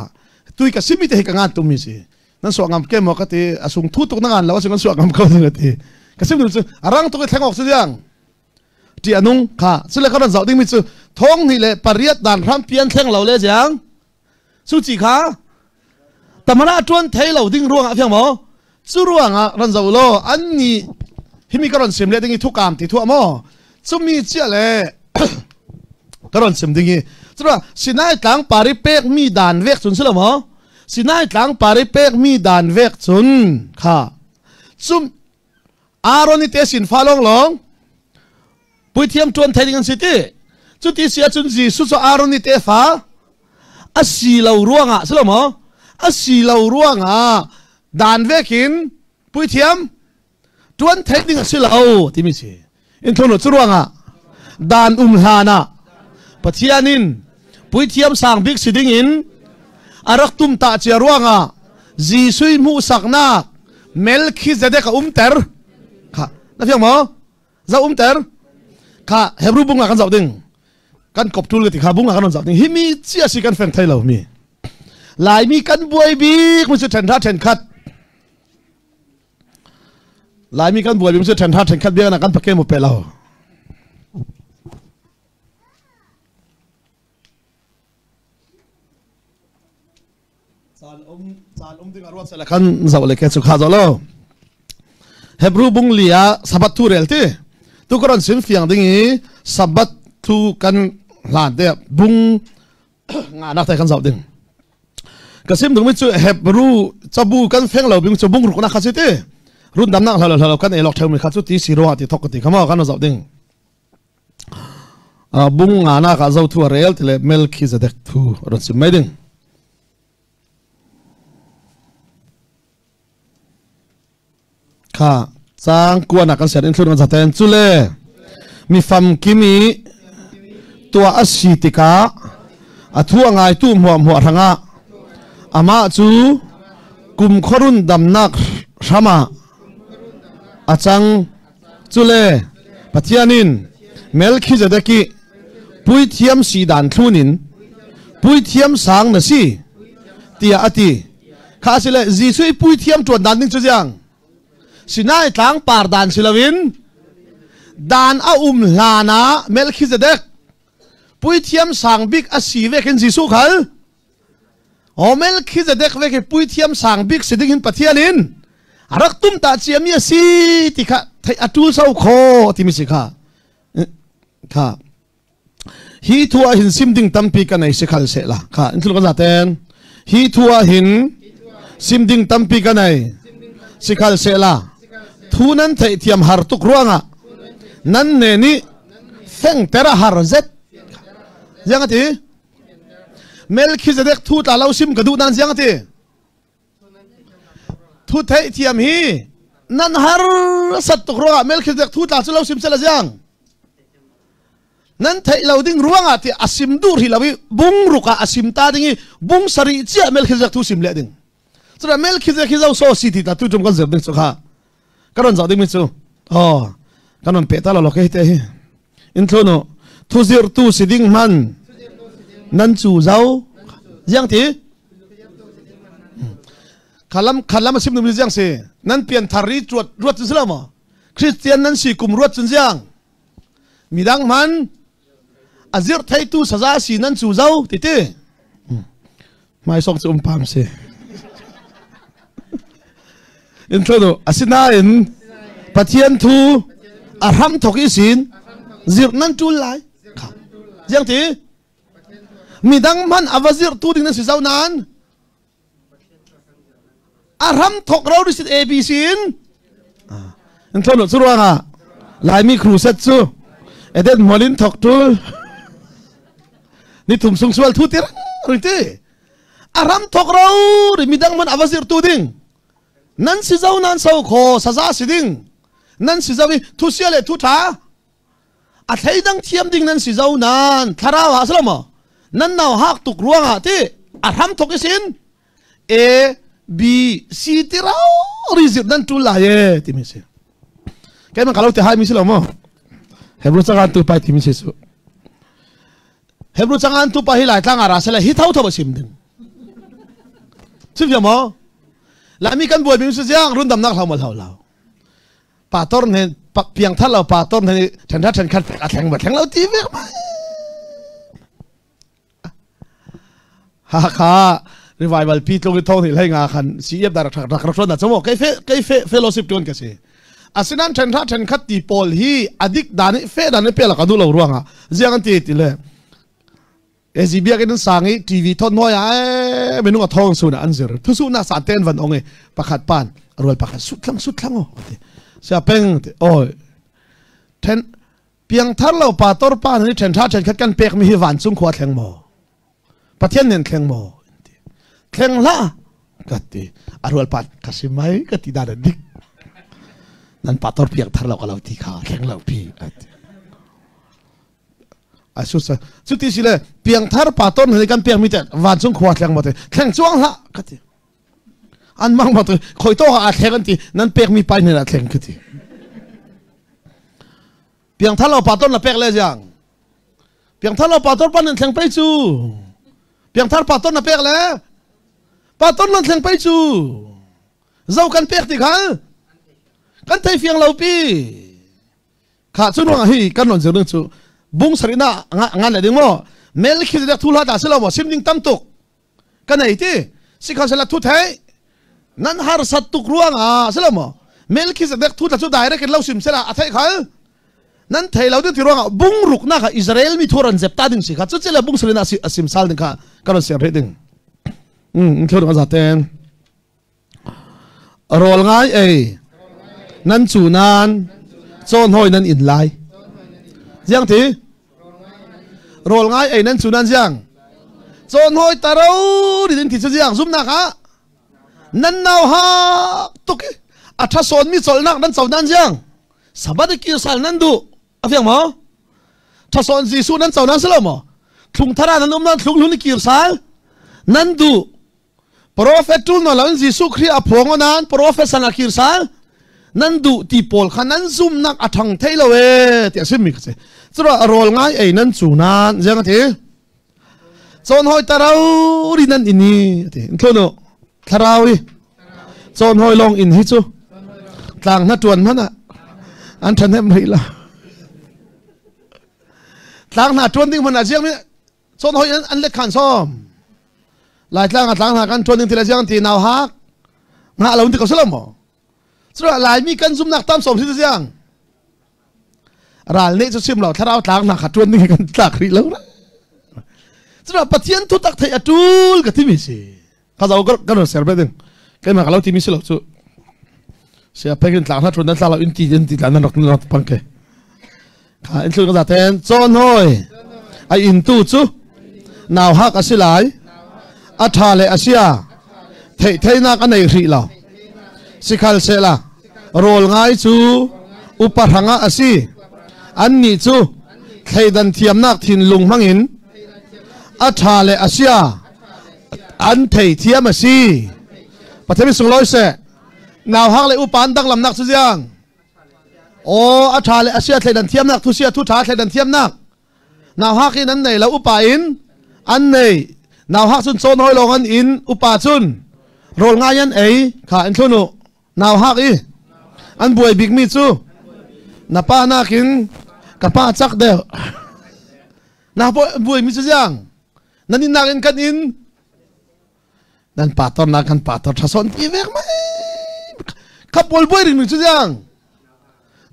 tui ka simi te hi ka ngan tu mi si nan so ngam ke mo ka ti asung thu tuk na ngan la wasung so ngam ko ni ti ka sim chu rang tuk thlengok siang ti anung kha sile ka ran zau ding mi chu thong ni le pariat dan ram pian thleng lo le jang su chi kha tamara tuan thai lo ding ruang a phiang mo chu ruang a ran zo lo an ni himi karon sim le ding thu kam ti thu mo chumi chia le karon sim ding chu Sinai tlang pari pek mi dan vek chun selo mo Sinai tlang pari pek mi dan vek chun kha chum Aaron te sin falong long pui thiam tuan thai ding an siti chu ti sia chun ji su so Aaron te fa asi lo ruang a selo mo asi lau ruanga dan vekin pui thiam tuan thai ding asi lau ti mi si in thono churuanga dan hlana pathianin pui thiam sang bik siding in arak tum ta chia ruanga jisui mu sakna Melchizedek ter kha na fiang mo za ter kha Hebrew bunga kan zau ding kan kop tul ti kha bunga kan zau ding himi chia si kan feng thai lau mi lại mi căn buổi bi mình sẽ thành thắt thành khát lại mi căn buổi mình sẽ thành thắt thành khát biết là căn phải một bè lâu sàn ông tiếng Arab sẽ là căn giàu lại cái số khá giàu lo Hebrew bung lia sabat tu rel te tu còn xin phiền tiếng ý sabat tu căn làm thế bung ngã nát tay khăn dạo đừng cái sim đúng mới chú hẹp ru chabu căn phèn lầu bing chú bung rục na khát chứ thế run đam nặng là căn này lọt theo mình khát chút tí xì roa thì thọc cái tí khăm ao căn nó dạo đừng bung ngã na cả dâu thua real thì là Melchizedek thu rồi xin mấy đừng khá sang quan à căn sẽ đến luôn mà tên chú lệ mi phàm kimi tua asitika thua ngay tu mua thanga ama chú kum khorun damnak sama achang chú lệ pathianin Melchizedeki pui thiam si dan thunin pui thiam sang na si tia ati kha sile jisui pui thiam tuan dan ding chu jang sinai tlang par dan silawin dan a hlana Melchizedek pui thiam sang bik a si vekin jisu khal o Melchizedek veke pui thiam sang bik siding hin pathianin arak tum ta chiam ya si ti kha thai atul sau kho ti mi si kha kha hi thua hin simding tampi ka nei sikhal se la kha intul ka zaten hi thua hin simding tampi ka nei sikhal se la thu nan thei thiam har tuk ruanga nan ne ni feng tera har zet yang ati Melchizedek thu ta lau sim ka du nan yang ati thu thei thiam hi nan har sat tuk ruanga Melchizedek thu ta chu lau sim se la yang nan thei lo ding ruanga ti asim dur hi lawi bung ruka asim ta dingi bung sari chia Melchizedek thu sim le ding chura Melchizedek hi zo so city ta tu tum kan zer ding chu kha karon zo ding mi chu kanon pe ta lo ke te hi in thlono thu zir tu siding man nan chu zau yang ti khalam sim nu mi jang se nan pian thari ruat chu selama Christian nan si kum ruat chun jang midang man azir thai tu saza si nan chu zau ti te mai sok chu pam se in thodo asina in pathian thu arham thoki sin zir nan tu lai jang ti midang man avazir tu ding nan si zau nan arham thok rau ri sit abc in thodo churuanga lai mi khru set chu eden molin thok tu ni thum sung swal thu tir rite aram thok rau ri midang man avazir tu ding nan si zau nan sau kho saza si ding nan si zau thu sia le thu tha a thei dang thiam ding nan si zau nan thara wa salama nan naw hak tuk ruanga ti aram thok isin a b c ti rau ri zir nan tu la ye ti mi se kai man kalau te hai mi silamo Hebrew changan tu pai tim sesu Hebrew changan tu pai lai tlang ara sela hi thau thau sim din sim jamo la mi kan boi bim su jang run dam nak hlau mal hlau lau pa tor ne pak piang thal lau pa tor ne than tha than khat a theng ba theng lau ti vek ma ha kha revival pi tlong ri thong ni lai nga khan cf dar rak rak na chamo kai fellowship ton ka se asinan then tha then khat ti pol hi adik dani fe dani pela ka du lo ruanga jiang an ti le ezibia ken sangi tv thon noya menu ka thong su na anzer thu su na sa ten van onge pakhat pan rol pakhat sutlang o sia peng oi ten piang thar lo pa tor pa ni then tha then khat kan pek mi hi van chung khwa thleng mo pathian nen thleng mo thleng la kati arwal pan kasimai kati da dik nan pator piak thar lo kalau ti kha kheng lo pi asusa chuti sile piang thar pator ne kan piak mi te wan chung khwa thleng mote thleng chuang la kati an mang mote khoi to a theng ti nan pek mi pai ne la thleng kati piang thar lo pator na pek le jang piang thar lo pator pan nan thleng pai chu piang thar pator na pek le pator nan thleng pai chu zau kan pek ti khal kan thai fiang lau pi kha chu no hi kan non zeng chu bung sarina nga le ding mo Melchizedek thu la da selo mo simding tam tuk kan ai ti si kha sela thu thai nan har sat tuk ruang a selo mo Melchizedek thu ta chu direct lau sim sela a thai khal nan thei lo tu tirong bung ruk na kha Israel mi thoran zep ta ding si kha chu chela bung selena asim sal ding kha karon ser reding thod ga zaten rol ngai ei nan chu nan chon hoi nan in lai giang thi rol ngai ei nan chu nan giang chon hoi taro di din thi chu giang zum na kha nan nau ha tuk atha son mi chol nak nan chau nan giang sabat ki sal nan du afiang mo tha son jisu nan chau nan salo mo thung thara nan nan thung lu ni ki sal nan du prophet tu no lan jisu khri a phong nan prophet sana ki sal nan du ti pol khan nan zum nak athang thailo we ti asim mi kse chura rol ngai ei nan chu nan jang the chon hoi tarau ri nan ini ti thono tharawi chon hoi long in hi chu tlang na tuan mana an than hem ri la tlang na tuan ding mana jiang mi chon hoi an le khan som lai tlang na kan tuan ding ti la jiang ti naw hak nga lo ti ko salam mo chura lai mi kan zum nak tam som si jiang ral ne chu sim lo tharau tlang na kha tuan ding kan tlak ri lo chura pathian tu tak thai atul ka ti mi si ka zo kan ser be ding cái mà kalau timi silo chu sia pekin tlang na tron na tala in ti dan na pang ke kha in chu ka ten chon hoi ai in tu chu naw ha ka silai a tha le asia thei na ka nei ri lo sikhal se la rol ngai chu upar hanga asi an ni chu thei dan thiam nak thin lung mangin a tha le asia an thei thiam asi pathe mi sung loi se naw hak le upan dak lam nak chu jiang o a tha le asia thei dan thiam nak thu sia thu tha thei dan thiam nak naw hak in an nei lo upa in an nei naw hak chun chon hoi long an in upa chun rol nga yan ei kha an thunu naw hak i an buai big mi chu na pa na kin ka pa chak de na buai mi chu jiang nanin nak in kan in dan pator na kan pator thason ti vek mai kapol boy ring chu jang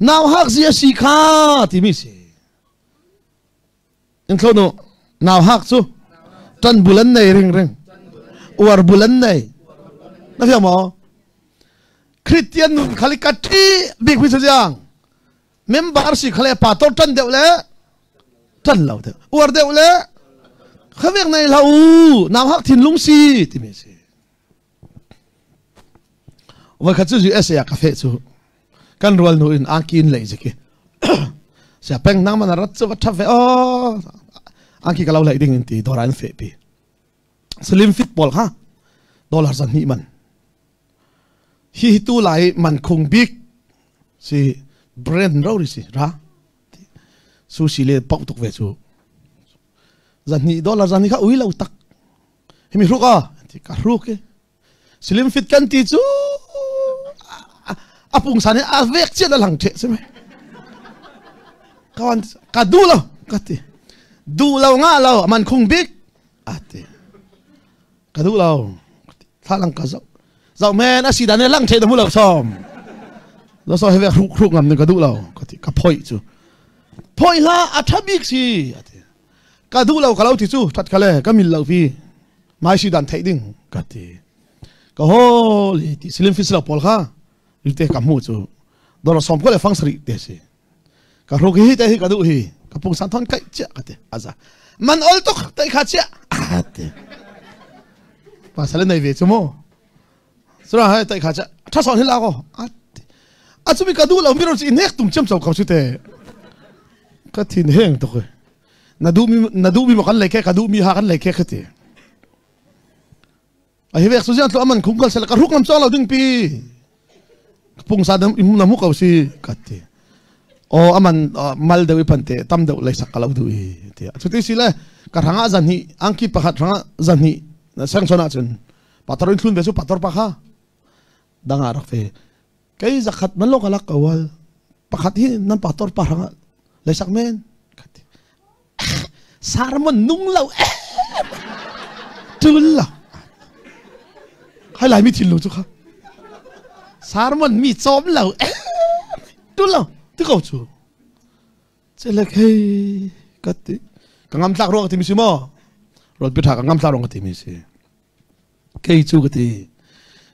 naw hak zia si kha ti mi si in thono naw hak chu tan bulan nei ring war bulan nei na fiam mo christian nun khali kati big mi chu jang member si khale pator tan deu le tan lo de war deu le khavek nei lau naw hak thin lung si ti mi si wa kha chu us ya cafe chu kan rol nu in akin lei jiki sia peng nang man rat chu tha ve o anki kalau lai ding in ti doran fe pi slim fit bol ha dollar san hi man hi tu lai man khung big si brand ro ri si ra su si le pok tuk ve chu zan ni dollar zan ni kha ui lo tak hemi ruka ti ka ruke slim fit kan ti chu apung sane a vek che da lang the se me kawan ka du lo ka ti du lo nga lo man khung big ate ka du lo tha lang ka zau men a si dan lang the da mu lo som lo so he vek ruk ngam ni ka du lo ka ti ka phoi chu phoi la a tha big si ate ka du lo ka lo ti chu that ka le ka mil lo fi mai si dan thei ding ka ti ka ho li ti slim fit lo pol kha te kam hu chu dor som ko le fang sri te si ka ro hi te hi ka du hi ka pung san thon kai cha ka te aza man ol to te kha cha ate pa sale nei ve chu mo sura ha te kha cha tha son hi la ko ate a chu mi ka du lo mi ro chi nek tum chem chau ka chu te ka thin heng to ko na du mi mo kan le ke ka du mi ha kan le ke khate a hi vek su jan to aman khung kal sel ka ruk nam chaw lo ding pi pung sa dam im na mu ka si kate o aman mal de wi pante tam de lai sak kalau du i ti chu ti si le ka ranga zan hi angki pakhat ranga zan hi na sang chona chun pator in thun be chu pator pa kha danga rak fe kai zakhat man lo kalak awal pakhat hi nan pator pa ranga lai sak men kate sarmon nung lo tul la hai lai mi thil lo chu kha sarmon mi chom lo tu lo tu ko chu sẽ là cái tí cái ngắm lạc rồi cái gì mà rồi biết thà cái ngắm lạc rồi cái gì cái chú cái tí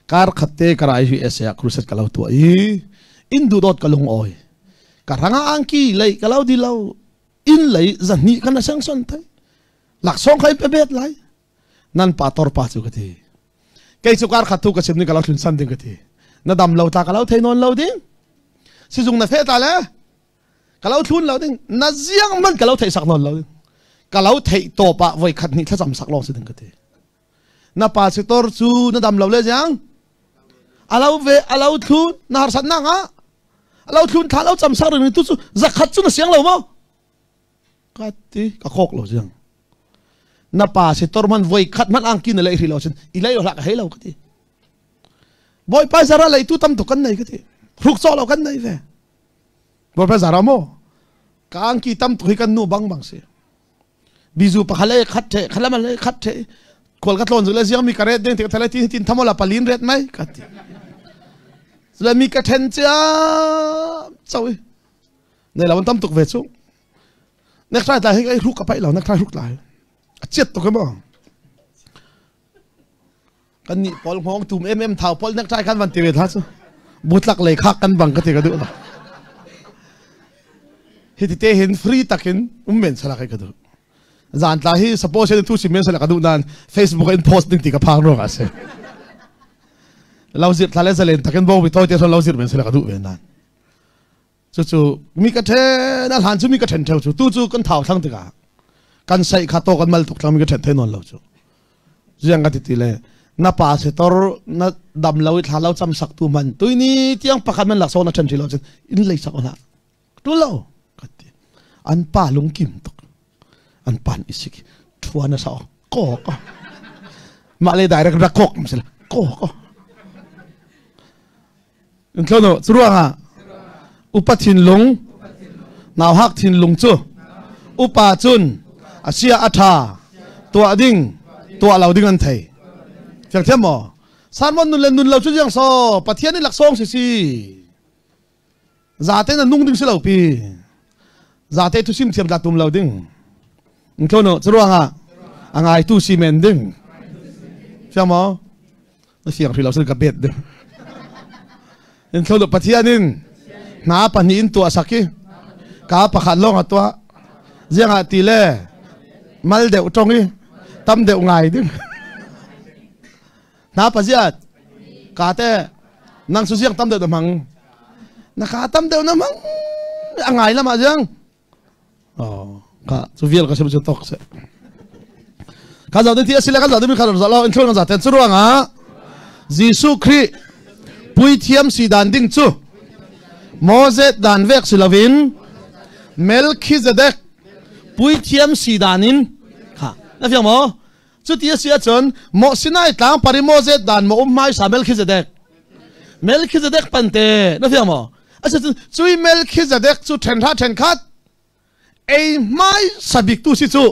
car khát tê car ai huy sẽ cruiset cái lâu tuổi in du đốt cái lông oi cả răng ang ki lấy cái lâu đi lâu in lấy dần nhị cái nó sáng xuân thấy lạc song khai bê bê lại nan pa tor pa chú cái tí cái chú car khát thu cái xem như cái lâu thun san tiếng cái tí nó đầm lâu ta cái lâu thấy non lâu tiếng sử dụng nó phê ta lẽ cái lâu thun lâu tiếng nó riêng mình cái lâu thấy sắc non lâu cái lâu thấy tổ pa với khát nhị thắt dầm sắc lâu sẽ tiếng cái tí na pa si tor chu na dam lo le jang alo ve alo thun na har san na nga alo thun tha lo cham sa ri tu chu zakhat chu na siang lo mo ka ti ka khok lo jang na pa si tor man voi khat man ang kin le ri lo chen ilai lo la ka he lo ka ti boy pa zara lai tu tam to kan nei ka ti ruk so lo kan nei ve boy pa zara mo ka ang ki tam to hi kan nu bang bang se bizu pa khale khat the khala man le khat the kol ka tlon zule ziang mi karet deng te thala tin thamola palin ret mai kati zule mi ka then cha chawi nei lawan tam tuk ve chu nek trai ta hi ruk ka pai law nek trai ruk lai a chet to ka mo kan ni pol hong tum thau pol nek trai kan van ti ve tha chu butlak le khak kan bang ka ti ka du hi ti te hin free takin men sala ka du zan ta hi suppose tu si men sala ka du nan Facebook in post ding ti ka phang ro ka se lauzir thale zalen takin bo bi toy te so lauzir men sala ka du ve nan chu mi ka the na han chu mi ka then theu chu tu chu kan thau thang ti ka kan sai kha to kan mal tuk thang mi ka then the non lo chu jiang ka ti le na pa se tor na dam lo thla lo cham sak tu man tu ni tiang pakhat man lak so na then thi lo chen in lei sak ola tu lo ka ti an pa lung kim tok an pan isik thuana sa ko ma le direct ra kok msela ko in thono churuanga upathin lung naw hak thin lung chu upa chun asia atha to ading to alo ding an thei chang them mo san mon nun le nun lo chu jang so pathian ni lak song si zate na nung ding se lo pi zate tu sim thiam da tum lo ding Nkono churuanga angai tu cement ding fiamo na fiang philo sel ka bet de nkono pathianin na panin tu asaki ka pakhat long atwa jianga tile mal de utongi tam de ngai ding na paziat ka te nang su jiang tam de mang na ka tam de na mang angai lama jang ka chu viel ka se chu tok se ka za de ti asila ka za de mi kha za lo in thon za ten chu ruanga Jisu Khri pui thiam si dan ding chu Moses dan vek silavin Melchizedek pui thiam si danin kha na fiang mo chu ti sia chon mo sinai tlang pari Moses dan mo mai sa Melchizedek pante na fiang mo asa chui Melchizedek chu then khat ei mai sabik tu si chu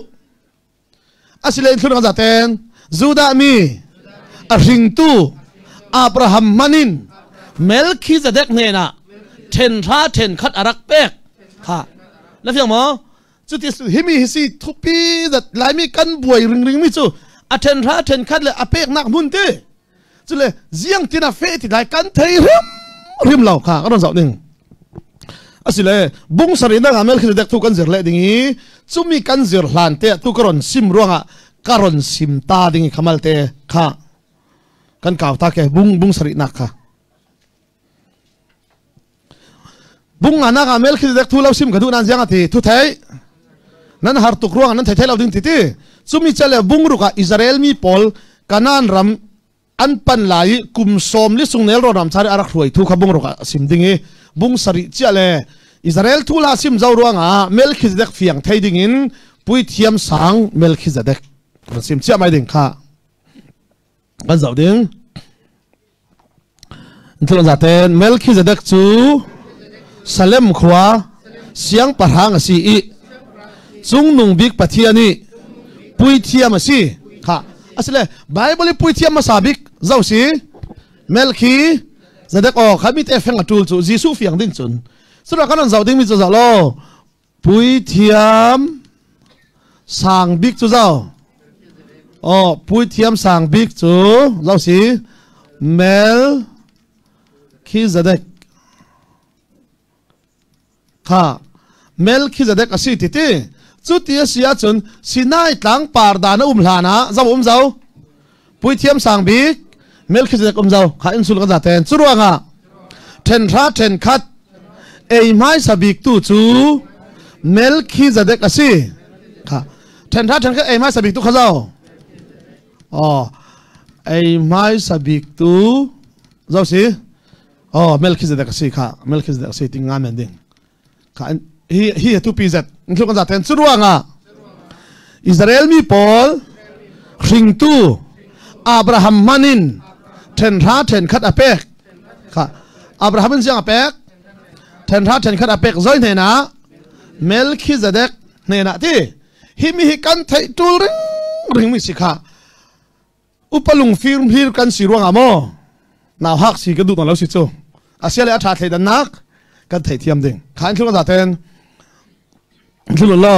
asile in thun ga ten juda mi a ring tu Abraham manin Melchizedek ne na then khat arak pek ha la fiang mo chu ti himi si thupi that lai mi kan buai ring mi chu a then khat le a pek nak mun te chu le jiang tina fe ti lai kan thei rim lau kha ka don zau ning asile bung sari na ngamel khidek tu kan zirle dingi chumi kan zir hlan te tu karon sim ruanga karon sim ta dingi khamal te kha kan kaw ta ke bung sari na kha bung ana ngamel khidek tu lau sim gadu nan janga ti tu thai nan har tuk ruanga nan thai lau ding ti ti chumi chale bung ruka Israel mi pol kanan ram an pan lai kum som li sung nel ro ram chari arak ruai thu kha bung ruka sim dingi bung sari chale Israel thula sim zaw ruanga Melchizedek fiang thai ding in pui thiam sang Melchizedek sim chia mai ding kha kan zaw ding thulon zaten Melchizedek chu Salem khwa siang parhang si i chung nung bik pathiani pui thiam si kha asle Bible pui thiam masabik zaw si Melchizedek o khamit e feng atul chu Jisu fiang ding chun sura kanon zaw ding mi chu za lo Pui thiam sang big chu zau pui thiam sang big chu zau si Melchizedek kha Melchizedek asi titi chu tia sia chun Sinai tlang pardana hlana zau pui thiam sang big Melchizedek zau kha insul ka zaten churuanga then ra then khat ei mai sabik tu chu Melchizedek asi kha then ra then khat ei mai sabik tu khazao ei mai sabik tu zau si Melchizedek asi kha Melchizedek asi tinga mending kha hi tu pz insul ka zaten churuanga Israel mi pol ring tu Abraham manin then ra then khat apek kha Abraham siang apek then ra then khat apek zoi ne na Melchizedek ne na ti himi hi kan thai tul ring mi sikha upalung firm hir kan siruang amo naw hak si ka du ton lo si chu asia le atha thai dan nak kan thai thiam ding khan thlu ka ten thlu lo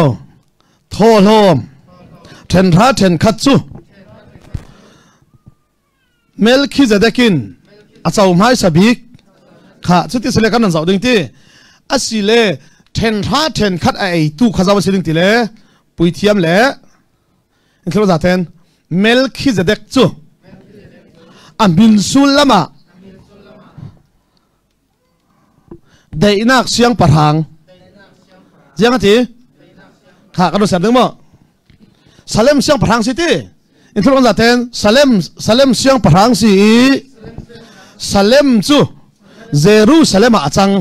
tho lom then ra then khat chu Melchizedekin achau mai sabik kha chuti sele kan zau ding ti asile then ra then khat ai tu khazaw siling ti le pui thiam le inthlo za ten Melchizedek chu amin sulama dainak siang parhang jiang ti kha ka do sa ding mo Salem siang parhang si ti inthlo za ten Salem siang parhang si Salem chu Jerusalem achang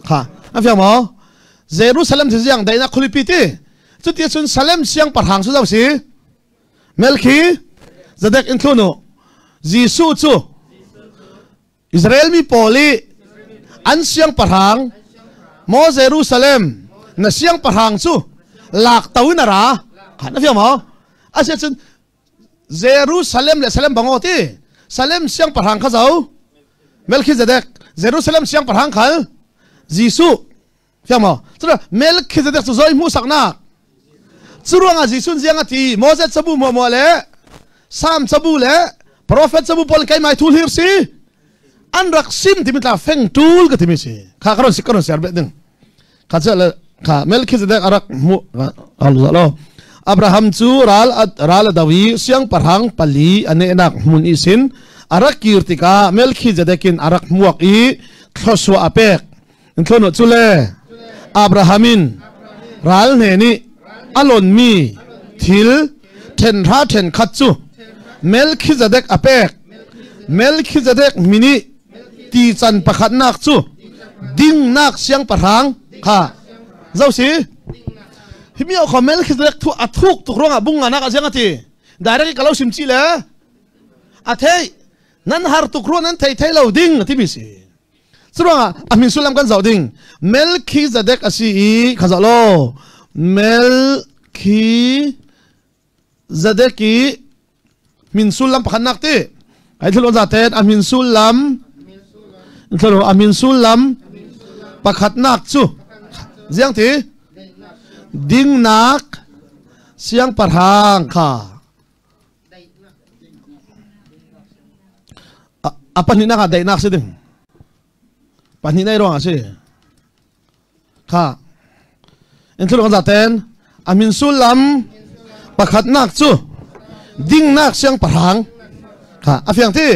kha afia mo Jerusalem thi jiang daina khulipi ti chu ti chun Salem siang parhang su jaw si Melchizedek inthlo Jisu chu Israel mi poli an siang parhang mo Jerusalem na siang parhang chu lak tawin ara kha afia mo asia chun Jerusalem le Salem bangoti Salem siang parhang kha jaw Melchizedek Jerusalem siang parhang khal Jisu fiamo chura Melchizedek chu zoi mu sakna churuanga Jisun jianga ti Moses chabu mo le Sam chabu le prophet chabu pol kai mai thul hir si anrak sim timitla feng tul ka timi si kha karon ser be ding kha chala kha Melchizedek arak mu allo Abraham chu ral dawi siang parhang pali ane enak mun isin arak kirtika Melchizedekin arak muak i khoswa apek inthlono chule Abrahamin ral neni alon mi thil then ra then khat chu Melchizedek apek Melchizedek mini ti chan pakhat nak chu ding nak siang parhang kha zau si himi o Melchizedek thu athuk tukronga bunga nak asiang ati direct kalau simchi le athei nan har tukro nan thei lo ding ti bi si churonga amin sulam kan zau ding Melchizedek asi khazalo Melchizedek ki min sulam pakhan nak ti ai thlo za ten amin sulam thlo amin sulam pakhat nak chu jiang ti ding nak siang parhang kha apa ni nak dai nak seding pani nai rong ase kha enthlo kan zaten amin sulam pakhat nak chu ding nak siang parhang kha afiang ti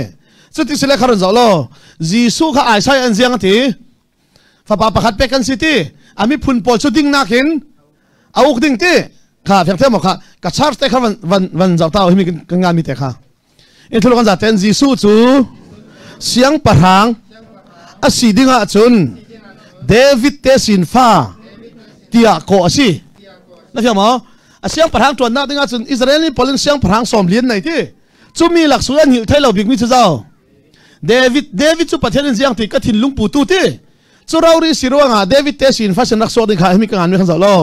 chuti sele kharon zawlo Jisu kha ai sai an jiang ti fa pa pakhat pe kan siti ami phun pol chu ding nakin auk ding ti kha fiang the mo kha ka charge te kha van zaw ta himi kan nga mi te kha enthlo kan zaten Jisu chu siang parhang asi dinga chun David te sin fa tia ko asi na fiam mo asiang parhang tuan na dinga chun Israeli polin siang parhang som lien nai ti chumi lak suan hil thailo big mi chu jaw David chu pathian jiang ti ka thin lungpu tu ti chu rauri sirwanga David te sin fa sen rak so ding kha mi kan mi khan jaw lo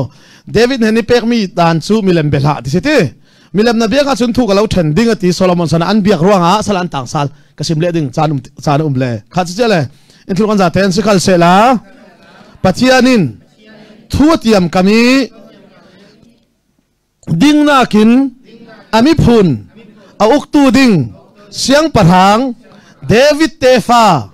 David ne ni pek mi dan chu milem belha ti se ti milem na biak chun thu ka lo then ding ati Solomon sana an biak ruanga salan tang sal kasim le ding chan le kha chu chele inthul kan za ten sikal sela pathianin thua tiam kami ding na kin ami phun a uk tu ding siang parhang David tefa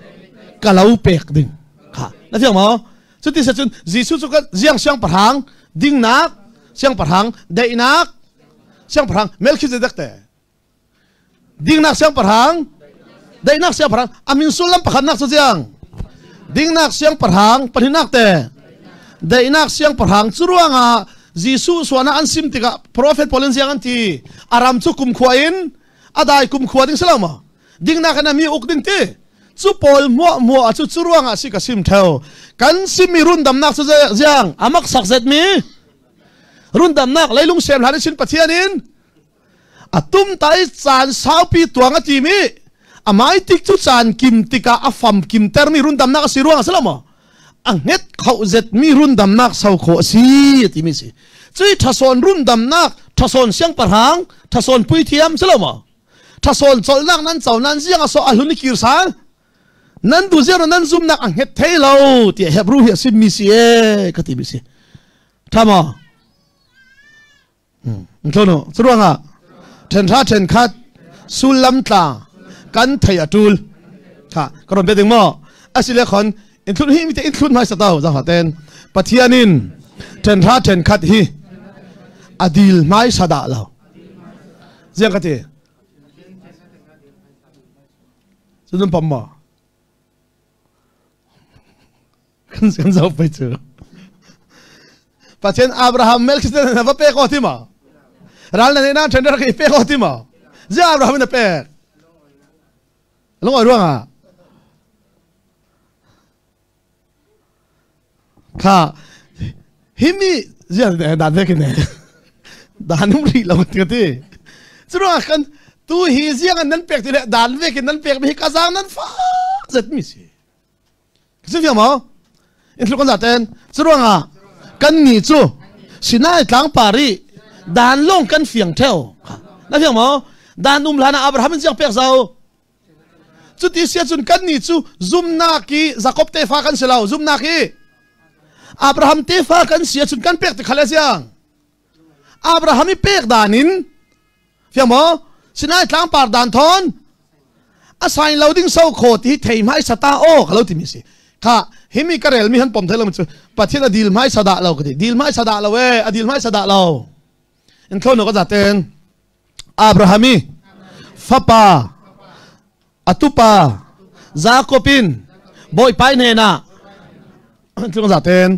kalau pek ding ha na fiang mo chu ti sa chun Jisu chu ka jiang siang parhang ding nak siang parhang dei nak siang parhang Melchizedek te ding nak siang parhang dei nak siang parhang amin sulam pakhan nak chu jiang ding nak siang parhang paninak te dei nak siang parhang churuanga Jisu suana an sim tika prophet polen siang anti aram chu kum khuain adai kum khua ding salama ding na kana mi uk ding te chu pol mo chu churuanga si ka sim thau kan simi run dam nak chu jiang amak sakzet mi run dam nak leilung sem hlan sin pathianin atum tai chan saupi tuanga ti mi amai tik chu chan kim tika afam kim termi run dam nak siruanga salama anget khau zet mi run dam nak sau kho si ti mi si chui thason run dam nak thason siang parhang thason pui thiam salama thason chol nak nan chaw nan jiang so alhuni kir sa nan du zero nan zum nak anget thailo ti hebru hi sim mi si e ka ti mi si thama ntono churuanga then tha then khat sulam tla kan thai atul ha karon be ding mo asile khon include hi mi te include mai sa tau za haten pathianin then tha then khat hi adil mai sada lo jiang ka ti sunun pamma kan zau pai chu pathian Abraham Melchizedek na pe ko ti ma ral na na tender ke pe ko ti ma ja Abraham na pe longoi ruang a kha himi ja dan ve ke ne danum ri lo ti ti chura kan tu hi jiang nan pek ti dan ve ke nan pek mi ka jang nan fa zet mi si kasi fiang mo in lu kon da ten chura nga kan ni chu sinai tlang pari dan long kan fiang theo na fiang mo dan lana Abraham jiang pek zau chu ti sia chun kan ni chu zum na ki Jacob te fa kan selau zum na ki Abraham te fa kan sia chun kan pek te khala siang Abraham i pek danin fiang mo sinai tlang par dan thon assign loading so kho ti thei mai sata o khalo ti mi si kha himi karel mi han pom thailom chu pathian adil mai sada lo ka ti dil mai sada lo we adil mai sada lo en thon no ka jaten Abrahami fapa atupa Jacobin boy pai ne na chu ka jaten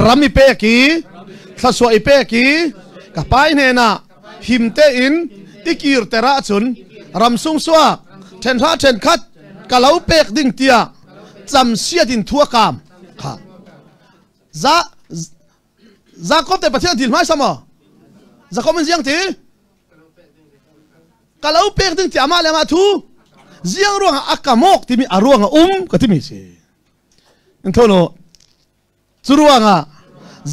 rami pe ki thaswa pe ki ka pai ne na himte in ikir tera chun ramsung suwa then tha then khat kalau pek ding tia cham sia din thua kam kha Jacob te pathian dil mai sama Jacob men jiang ti kalau pek ding tia ma le ma thu jiang ruang akamok ti mi aruang ka ti mi si enthono churuanga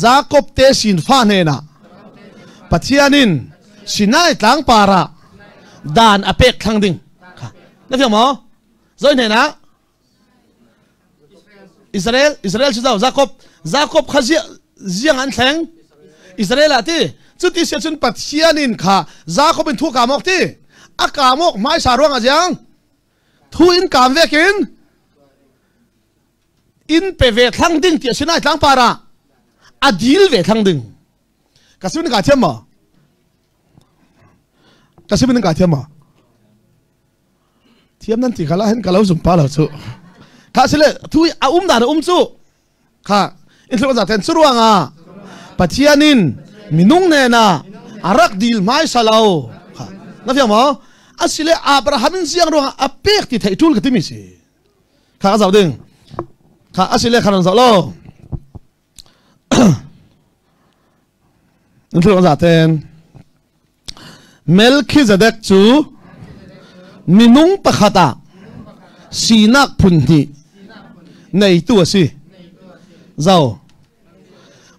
Jacob te sin fa ne na pathianin sinai tlang para dan apek thang ding na fiang mo zoi ne na Israel chu zau Jacob khazia jiang an thleng Israel ati chu ti se chun pathianin kha Jacob in thu ka mok ti akamok mai sa ruang a jang thu in kam vekin in pe ve thang ding ti sinai tlang para adil ve thang ding kasun ka thiam ma kasi mình cả thiam mà thiam nan ti khala hen kalau zum pa lo chu kha sele thui a da chu kha in thlo za ten churuanga pathianin minung ne na arak dil mai salao kha na fiam mo asile Abrahamin siang ro a pek ti thai tul ka ti mi si kha za ding kha asile khan za lo in thlo za ten Melchizedek chu minung pakhata sinak punhi nei tu si zau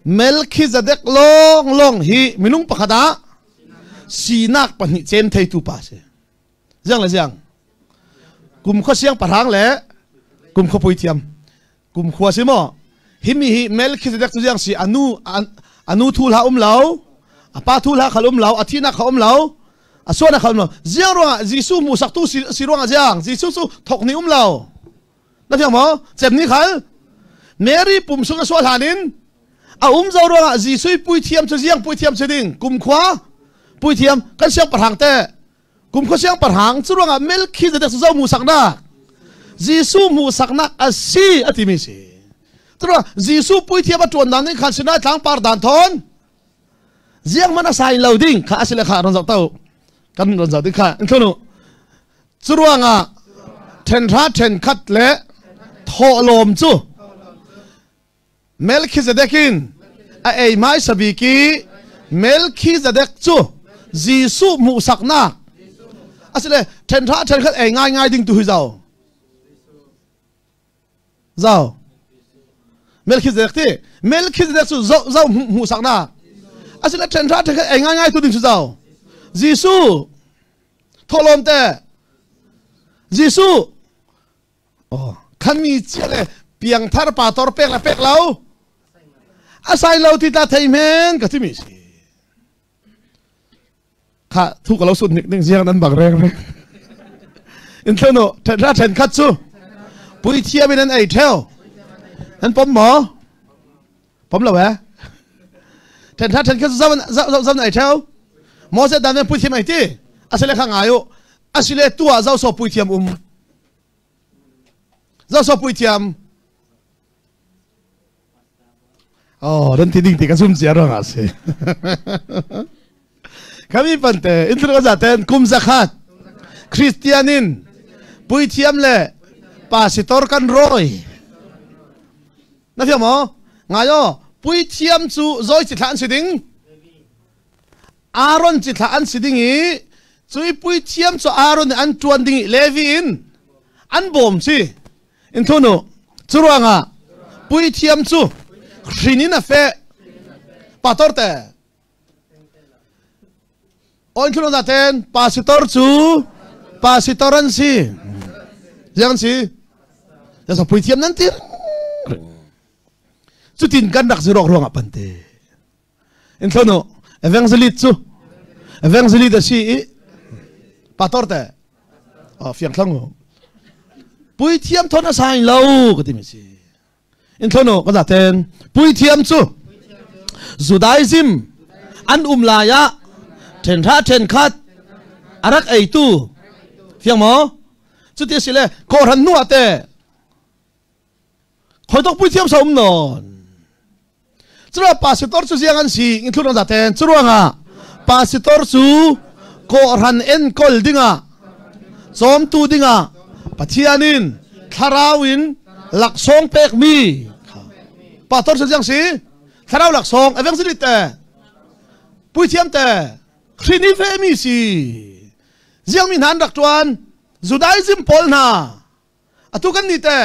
Melchizedek long hi minung pakhata sinak pani chen thei tu pa se jiang la jiang kum kho siang parhang le kum kho pui thiam kum khwa se mo himi hi Melchizedek tu yang si anu thul ha lau apa thul ha khalum lau athina khalum lau asona khalum lau ziang ronga Jisu mu sak tu si ronga jiang Jisu su thok ni lau na thiang mo chem ni khal Mary pum sunga swal hanin a zo ronga Jisu pui thiam chu jiang pui thiam cheding kum khwa pui thiam kan siang parhang te kum khwa siang parhang chu ronga Melchizedek zo mu sakna Jisu mu sakna asi atimi si Terus Jisu pui tiap tuan dan ni kan sina tang par dan thon. Ziang mana sai loading ka asile ka ron tahu. Kan ron ding ka. Entonu. Curuanga ten kat le tho lom chu. Melchizedekin a ei mai sabiki Melchizedek chu Jisu mu sakna. Asile ten kat ei ngai ding tu hui zau. Zau. Melchizedek su zau mu sakna asila ten ngai tu ding su zau Jisu tholom te Jisu khami chele piang thar pa tor pek la pek lau asai lau ti ta thei men ka timi si kha thu ka lau su ning jiang nan bang reng in thono ten khat chu pui thia bin an ai theo anh bấm mỏ bấm là bé ten cái dao này theo mỏ sẽ đàn em bùi thiêm này tí sẽ lấy khang ayo sẽ lấy tua dao so bùi thiêm dao so bùi thiêm đến thì cái zoom chia rồi à sẽ kami pante intro za ten kum zakat Christianin bùi thiêm le pastor kan roy na phiền mò ngay yo bùi thiam chu rồi chỉ thản siding Aaron chỉ thản siding ý chui bùi thiam chu Aaron an tuan ding Levi in an bom si in thono churuanga bùi thiam chu rinin a fe pastor te on thono da ten pastor chu pastoran si yang si ya sa bùi thiam nan tir chu tin kan dak zirok ruang apante in thono evangelist si pastor te fiang thlang pui thiam thona sai lo ko ti mi si in thono ko da ten pui thiam chu Judaism an la ya ten khat arak ei tu fiang mo chu ti sile ko ran nu ate khoi tok pui thiam sa non Chua pastor chu jiang an si in thurang za ten churuanga pastor chu ko ran en kol dinga som tu dinga pathianin tharawin laksong pek mi pastor chu jiang si tharaw laksong evangelist te pui thiam te khrini fe mi si jiang min han rak tuan Judaism pol na atu kan ni te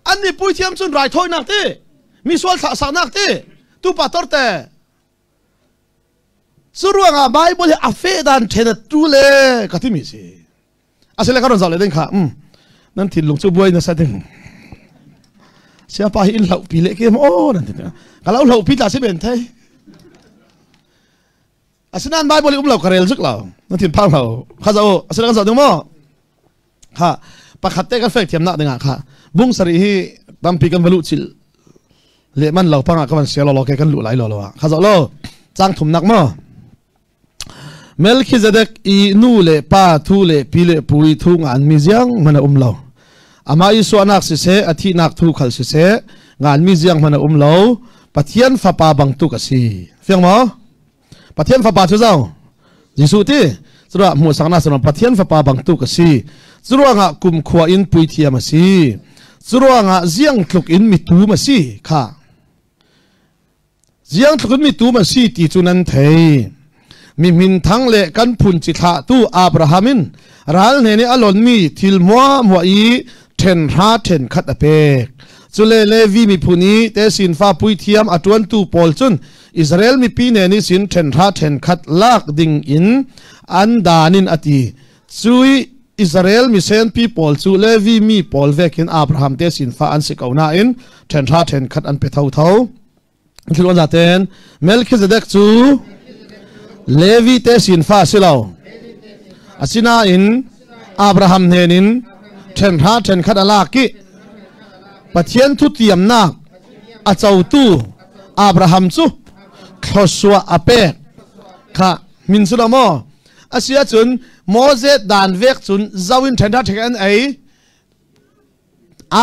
an ni pui thiam chun rai thoi nak te mi sual tha sanak te tu pastor te suruanga Bible a fe dan thena tu le katimi si asile karon zale den kha nan thin lung chu buai na sa den sia pa hi lau pi le ke mo nan te ka lau pi ta se ben thai asinan Bible lau karel zik lau nan thin phang lau kha zo asile kan zo ding mo kha pakhat te kan fe thiam na denga kha bung sari hi tampi kan valu chil le man lau panga ka man sia lo ke kan lu lai lo kha zo lo chang thum nak mo Melchizedek i nu le pa thu le pi le pui thu ngan mi jiang mana lo ama isu anak si se athi nak thu khal si se ngan mi jiang mana lo pathian fa pa bang tu ka si fiang mo pathian fa pa chu zau Jisu ti chura mu sangna sano pathian fa pa bang tu ka si chura nga kum khwa in pui thia ma si chura nga jiang thluk in mi tu ma si kha jiang thluk in mi tu ma si ti chu nan thei mi min thang le kan phun chi tha tu Abrahamin ral ne ni alon mi thil mo i ten khat apek chule Levi mi phuni te sin fa pui thiam atun tu pol chun Israel mi pi ne ni sin ten khat lak ding in an danin ati chui Israel mi sen people chu Levi mi Paul vekin Abraham te sin fa an sikauna in then tha then khat an pe thau thau thilon zaten Melchizedek chu Levi te sin fa silo asina in Abraham henin then tha then khat ala ki pathian thu tiam na a chau tu Abraham chu khoswa ape kha min su mo asia chun Moses dan vek chun zawin thenda thekan ai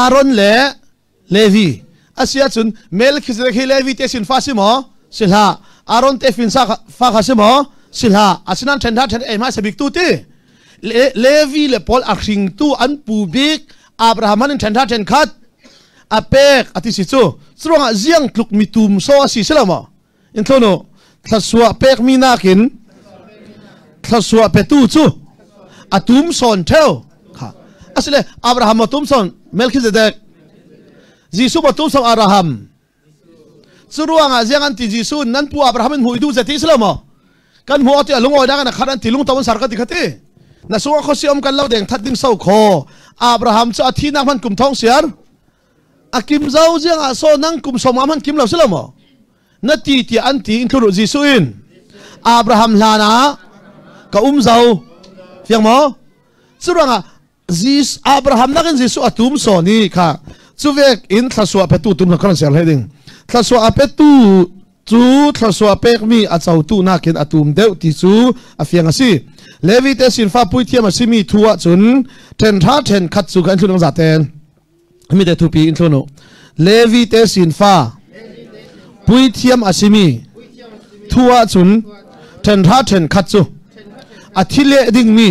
Aaron le Levi asia chun Melchizedek Levi te sin fa simo silha Aaron te fin sa fa kha simo silha asinan thenda then ai ma sabik tu ti Levi le Paul akhring tu an pu bik Abraham an thenda then khat apek ati si chu chronga ziang tluk mitum so si selama in thono thaswa pek mi nakin thaswa petu chu atum son theo kha asle Abraham atum son Melchizedek Jisu atum son Abraham chruanga ziang an ti Jisu nan pu Abraham in huidu zati selama kan hu ati alungoi da kan kharan tilung tawon sarka dikhati na sunga khosiam kan lo deng thatding sau kho Abraham chu athi na man kum thong siar akim zau jiang a so nang kum som man kim lo selama na ti anti in thuru Jisu in Abraham lana ka zau fiang mo churanga Jis Abraham nakin Jisu atum so ni kha chuwek in thlaswa petu tum kan sel heding thlaswa petu chu thlaswa pek mi a chau tu nakin atum deu ti chu a fiang asi Levi te sin fa pui thiam asimi thuwa chun then tha then khat chu kan thunang zaten mi te thu pi in thuno Levi te sin fa pui thiam asimi thuwa chun then tha then khat chu athile ding mi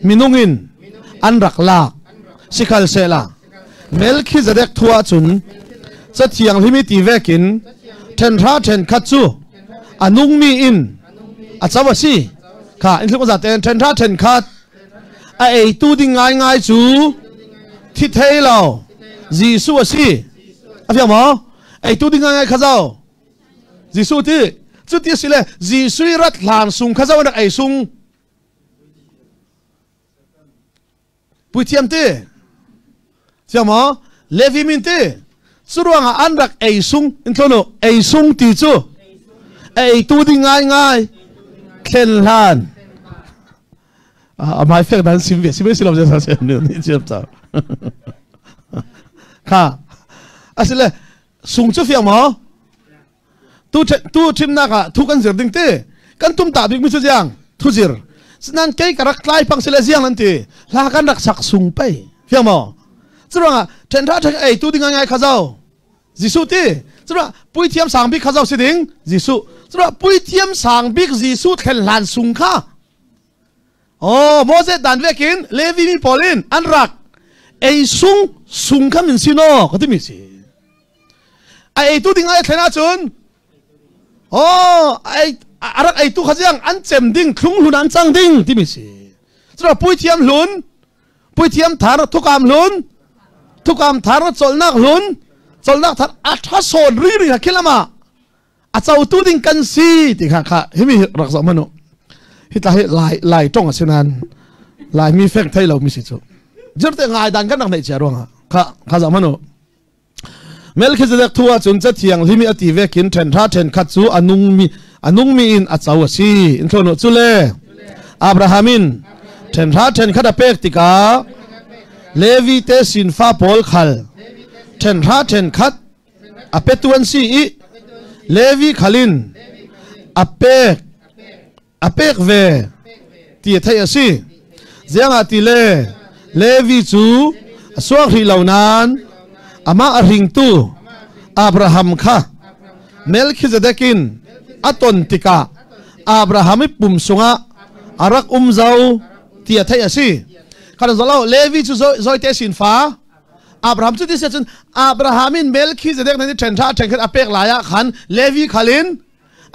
minungin an raklak sikal sela Melchizedek thuwa chun chathiang himi ti vekin then tha then khat chu anung mi in achawasi kha in thuk zaten then tha then khat a ei tu ding ngai ngai chu thi thei lo Jisu asi afia mo ei tu ding ngai khazao Jisu ti chu ti sile Jisu rat hlan sung khazao na ei sung pui thiam te siamo Levi min te suruanga anrak ei sung in thono ei sung ti chu ei tu ding ngai ngai khen lan mai fek dan sim silam ja sa ni chep ta kha asile sung chu fiam mo tu chim na ka thu kan zir ding te kan tum ta bik mi chu jang thu zir sinan kai karak klai pang sile jiang nan ti la kan rak sak sung pai fiam mo churanga then tha thak ei tu ding ngai khazao Jisu ti chura pui thiam sang bik khazao siding Jisu chura pui thiam sang bik Jisu khen lan sung kha Moses dan vekin Levi mi Paulin anrak ei sung kha min sino ko ti mi si ai tu ding ai thena chun ai arak ai tu khajang an chem ding thlung hun an chang ding ti mi si chura pui thiam thar thukam thar cholnak thar atha son ri khilama a chau tu ding kan si ti kha himi rak za manu hita he lai tong asinan lai mi fek thai lo mi si chu jurte ngai dan kan nak nei cha ronga kha za manu Melchizedek thuwa chun cha thiang limi ati vekin then tha then khat chu anung mi in a chau asi in thono chule Abrahamin then tha then khat a pek tika Levi te sin fa Paul khal then tha then khat a petuan si i Levi khalin apek ve ti thai asi ziang ati Levi chu aswak hi launan ama aring tu Abraham kha Melchizedekin aton tika Abraham pum sunga arak zau ti thai asi kana zalo Levi chu zoi te sin fa Abraham chu ti se chun Abrahamin Melchizedek nani thenra thengkhat apek laya khan Levi khalin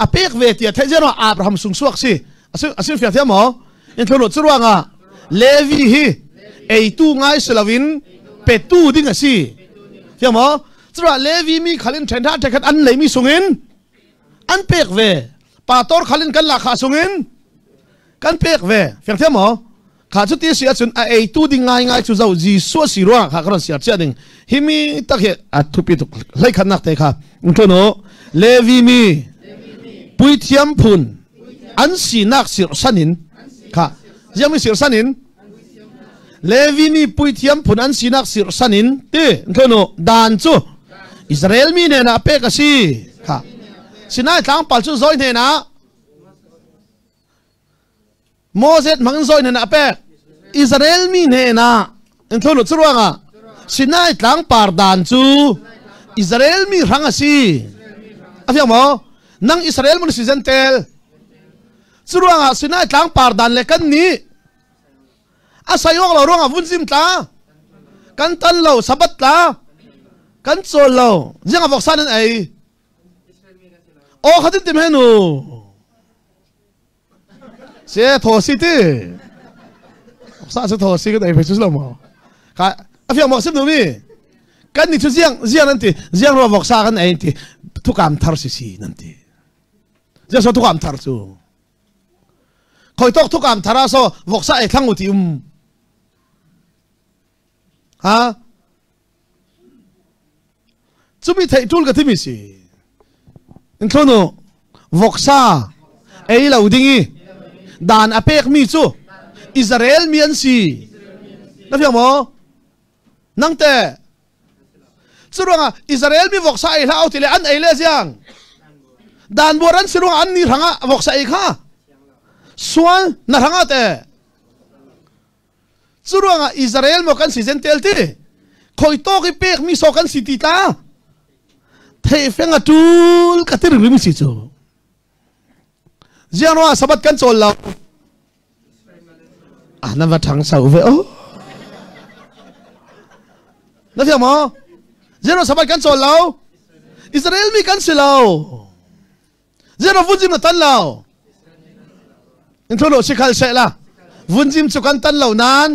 apek ve ti thai jero Abraham sung suak si asin fia thiam mo in thono churuanga Levi hi ei tu ngai selawin petu ding asi fiam mo chura Levi mi khalin thenra thengkhat an leimi sungin an pek ve pator khalin kan la kha sungin kan pek ve fiam thiam mo khá chút tia xia chun ai tu ding ngay ngay chu zau ji so si ruang khá karon sia chia ding himi tak he thu pi tuk lai khan nak te kha untono levi mi pui thiam phun an si nak sir sanin kha yami sir sanin levi mi pui thiam phun an si nak sir sanin te untono dan chu Israel mi ne na pe ka si kha sinai tlang pal chu zoi ne na Moses mang zoi ne na pe Israel mi ne na entholo churuanga sinai tlang par dan chu Israel mi ranga si afia mo nang Israel mun si zentel churuanga sinai tlang par dan le kan ni asayok lo ronga vunjim tla kan tan lo sabat tla kan chol lo jinga vok sanan ai o khatin tim henu se tho si ti sa se tho si cái này phải chú lòng mà cả afia mo sim no mi kan ni chu jiang nanti jiang ro vok sa kan ai ti thu kam thar si nanti ja so thu kam thar chu khoi tok thu kam thara so vok sa ai thang uti ha chumi thei tul ka thimi si in thono vok sa ai lo dingi dan apek mi chu Israel mian si na fiang mo nang te churanga Israel mi vok sa ai la au ti le an ai le jiang dan boran sirung an ni ranga vok sa ai kha sual na ranga te churanga Israel mo kan si zentel ti khoi to ki pek mi so kan si ti ta thei fenga tul ka tir mi si chu jiang ro sabat kan chol la na va thang sau ve o na fiang mo zero sabat kan chol lao Israel mi kan silao zero vunjim na tan lao in tholo sikhal se la vunjim chu kan tan lao nan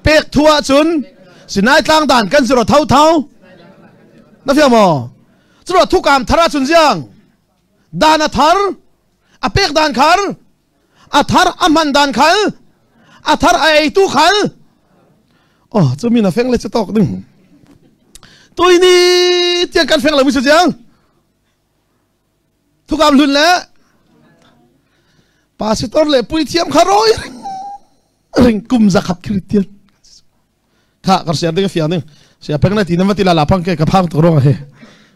pek thua chun sinai tlang dan kan zero thau na fiang mo zero thu kam thara chun jiang dan a thar a pek dan khar a thar aman dan khal a thar ai tu khal oh chu mi na feng le tok ding tôi ni tiang kan feng la mu chu jiang thu kam lun le pastor le pui thiam kharoi ring kum za khap christian kha kar sia ding fiang ding sia pek na ti na mati la la phang ke ka phang to ro he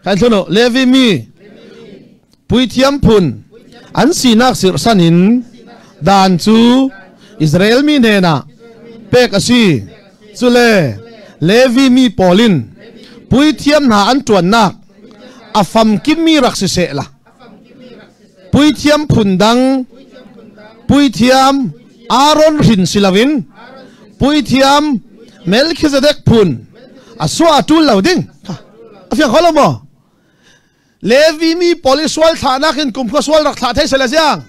kan thono levi mi pui thiam phun an si nak sir sanin dan chu Israel mi ne na pek asi chule levi mi polin pui thiam na an tuan nak afam kim mi rak se la pui thiam phun dang pui thiam Aaron rin silawin pui thiam Melchizedek phun aswa atul lauding afia kholo mo levi mi poli swal tha nakin kum ko swal rak tha thai sela jiang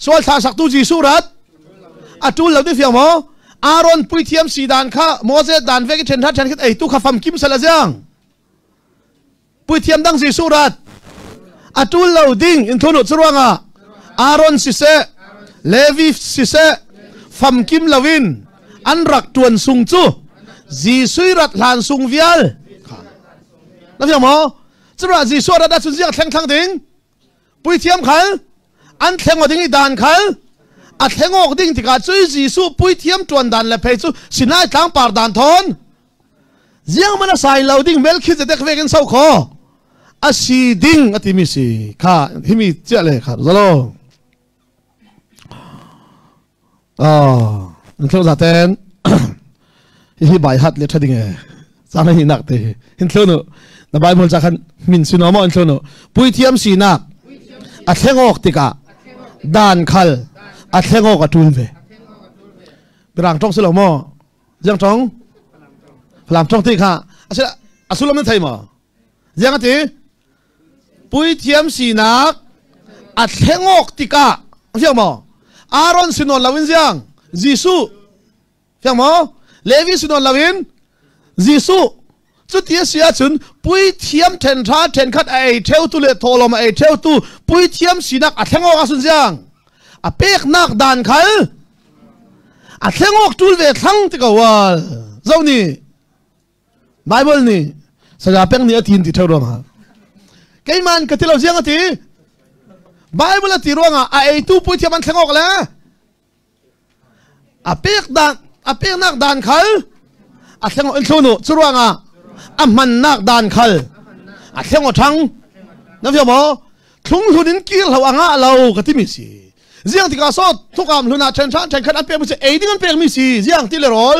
swal tha sak tu ji surat atul lo di fiang mo Aaron pui thiam si dan kha Moses dan ve ki then tha then khit ai tu kha fam kim sela jiang pui thiam dang ji surat atul lo ding in thono chruanga Aaron si se Levi si se fam kim lawin an rak tuan sung chu ji sui rat hlan sung vial na fiang mo chura ji so ra da chu jiang thleng thang ding pui thiam khal an thleng oding i dan khal a thlengok ding tika chui ji su pui thiam tuan dan le phei chu sinai tlang par dan thon jiang mana sai loading Melchizedek vekin sau kho a si ding ati mi si kha himi che le kha zalo in thlo za ten hi bai hat le thading e chana hi nak te in thlo no na Bible cha khan min sino mo in thlo no pui thiam si nak a thlengok tika dan khal a thlengok atul ve berang tong selo mo jang tong phlam tong ti kha asila asulam thai mo jang ati pui thiam si nak a thlengok tika fiang mo Aaron sinon lawin jiang Jisu fiang mo Levi sinon lawin Jisu chu tia sia chun pui thiam then tha then khat ai theu tu le tholom ai theu tu pui thiam sinak a thlengok asun jiang a pek nak dan khal à thengok tul về thang thì cả wal zau ni Bible ni saja peng ni atin ti thau ronga cái man cái lâu riêng ati Bible ati ronga ai tu pui thiam an thengok la à pek nak dan khal à thengok in thunu churonga à man nak dan khal à thengok thang na via mo thung lunin kil hawanga lo ka ti mi si riêng thì cả số thuốc am luna chen chan chen khat an pek mi si ei ding an pek mi si riêng ti le rol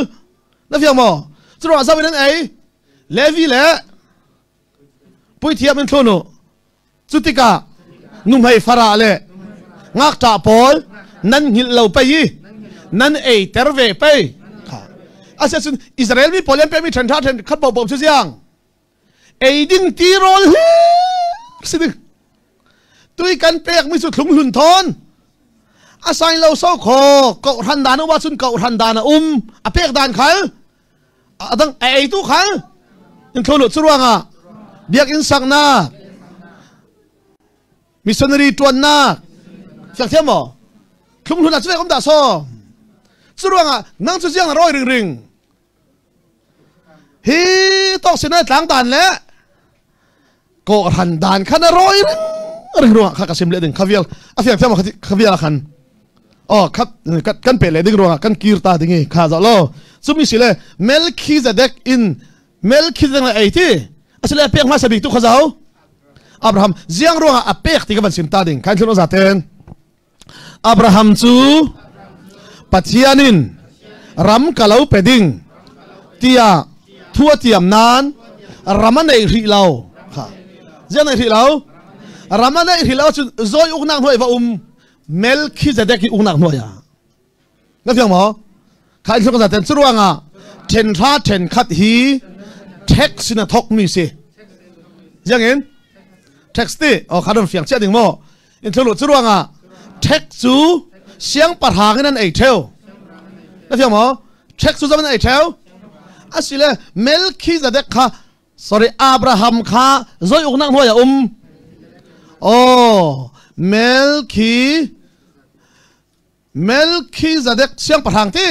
na via mo churonga sa bin ei Levi le pui thiam in thunu chutika num hai fara le ngak ta pol nan hil lo pai nan ei terve pai asa sun Israel mi polem pe mi than tha then khat bo bo chu jiang ei ding ti rol sidik tui kan pek mi su thlung hun thon asai lo so kho ko than dan wa sun ko than dan a pek dan khal adang ei tu khal in tholo churuanga biak in sang na missionary tuan na sak thiam mo thung hun a chwe kom da so churuanga nang chu jiang roi ring ring hi tok sinai tlang dan le ko than dan khan roi ring ruang kha ka sim le ding khavial a fiak thiam khavial khan khap kan pe le ding ruang kan kirta ding kha za lo chumi sile Melchizedek in Melchizedek ai ti asle pek ma sabi tu khazau Abraham ziang ruang a pek ti ka ban sim ta ding kan thlo za ten Abraham chu pathianin ram kalau peding tia thua tiam nan ramanei ri lau kha ziang ri lau ramanei ri lau chu zoi uk nang hoi va Melchizedek ki uk nang hoi ya na fiang mo kan thlo za ten churuanga ten tha ten khat hi text na thok mi si giang in text ti khadon fiang che ding mo in thlo churuanga text chu siang parhang nan ei theu na fiang mo text chu zaman ei theu asile Melchizedek kha sorry Abraham kha zoi uk nang hoya Melchizedek siang parhang ti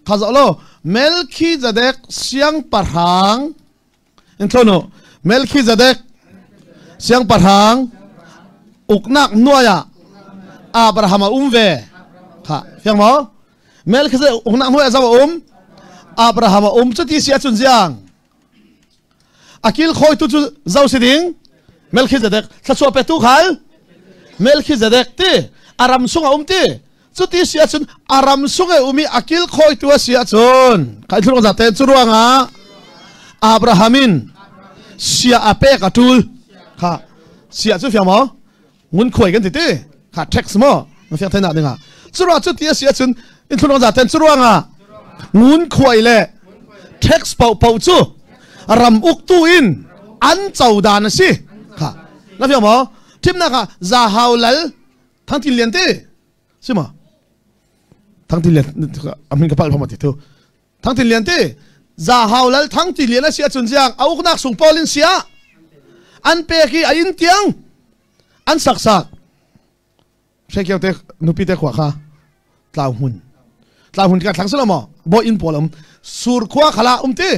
kha zo lo Melchizedek siang parhang in thlo Melchizedek siang parhang uknak nuaya Abraham ve kha fiang mo Melchizedek uknak nuaya za Abraham chu ti sia chun jiang akil khoi tu chu zau siding Melchizedek thachua pe tu khal Melchizedek ti aram sunga ti chu ti sia chun aram sunga umi akil khoi tu sia chun kai thlo za te churuanga Abrahamin sia ape ka tul kha sia chu fiang mo ngun khoi kan ti kha text mo ma fiang thena dinga chura chu ti sia chun in thlo za ten churuanga ngun khoi le text pau chu ram uk tu in an chau dan si kha na fiang mo tim na kha za haulal thang tin lian te sima thang tin lian amin ka pal phama ti thu thang tin lian te za haulal thang tin lian sia chun jiang auk nak sung polin sia an pe ki ain tiang an sak shekiao te nupi te khwa kha tlau hun ka thang sala mo bo in polam sur khwa khala te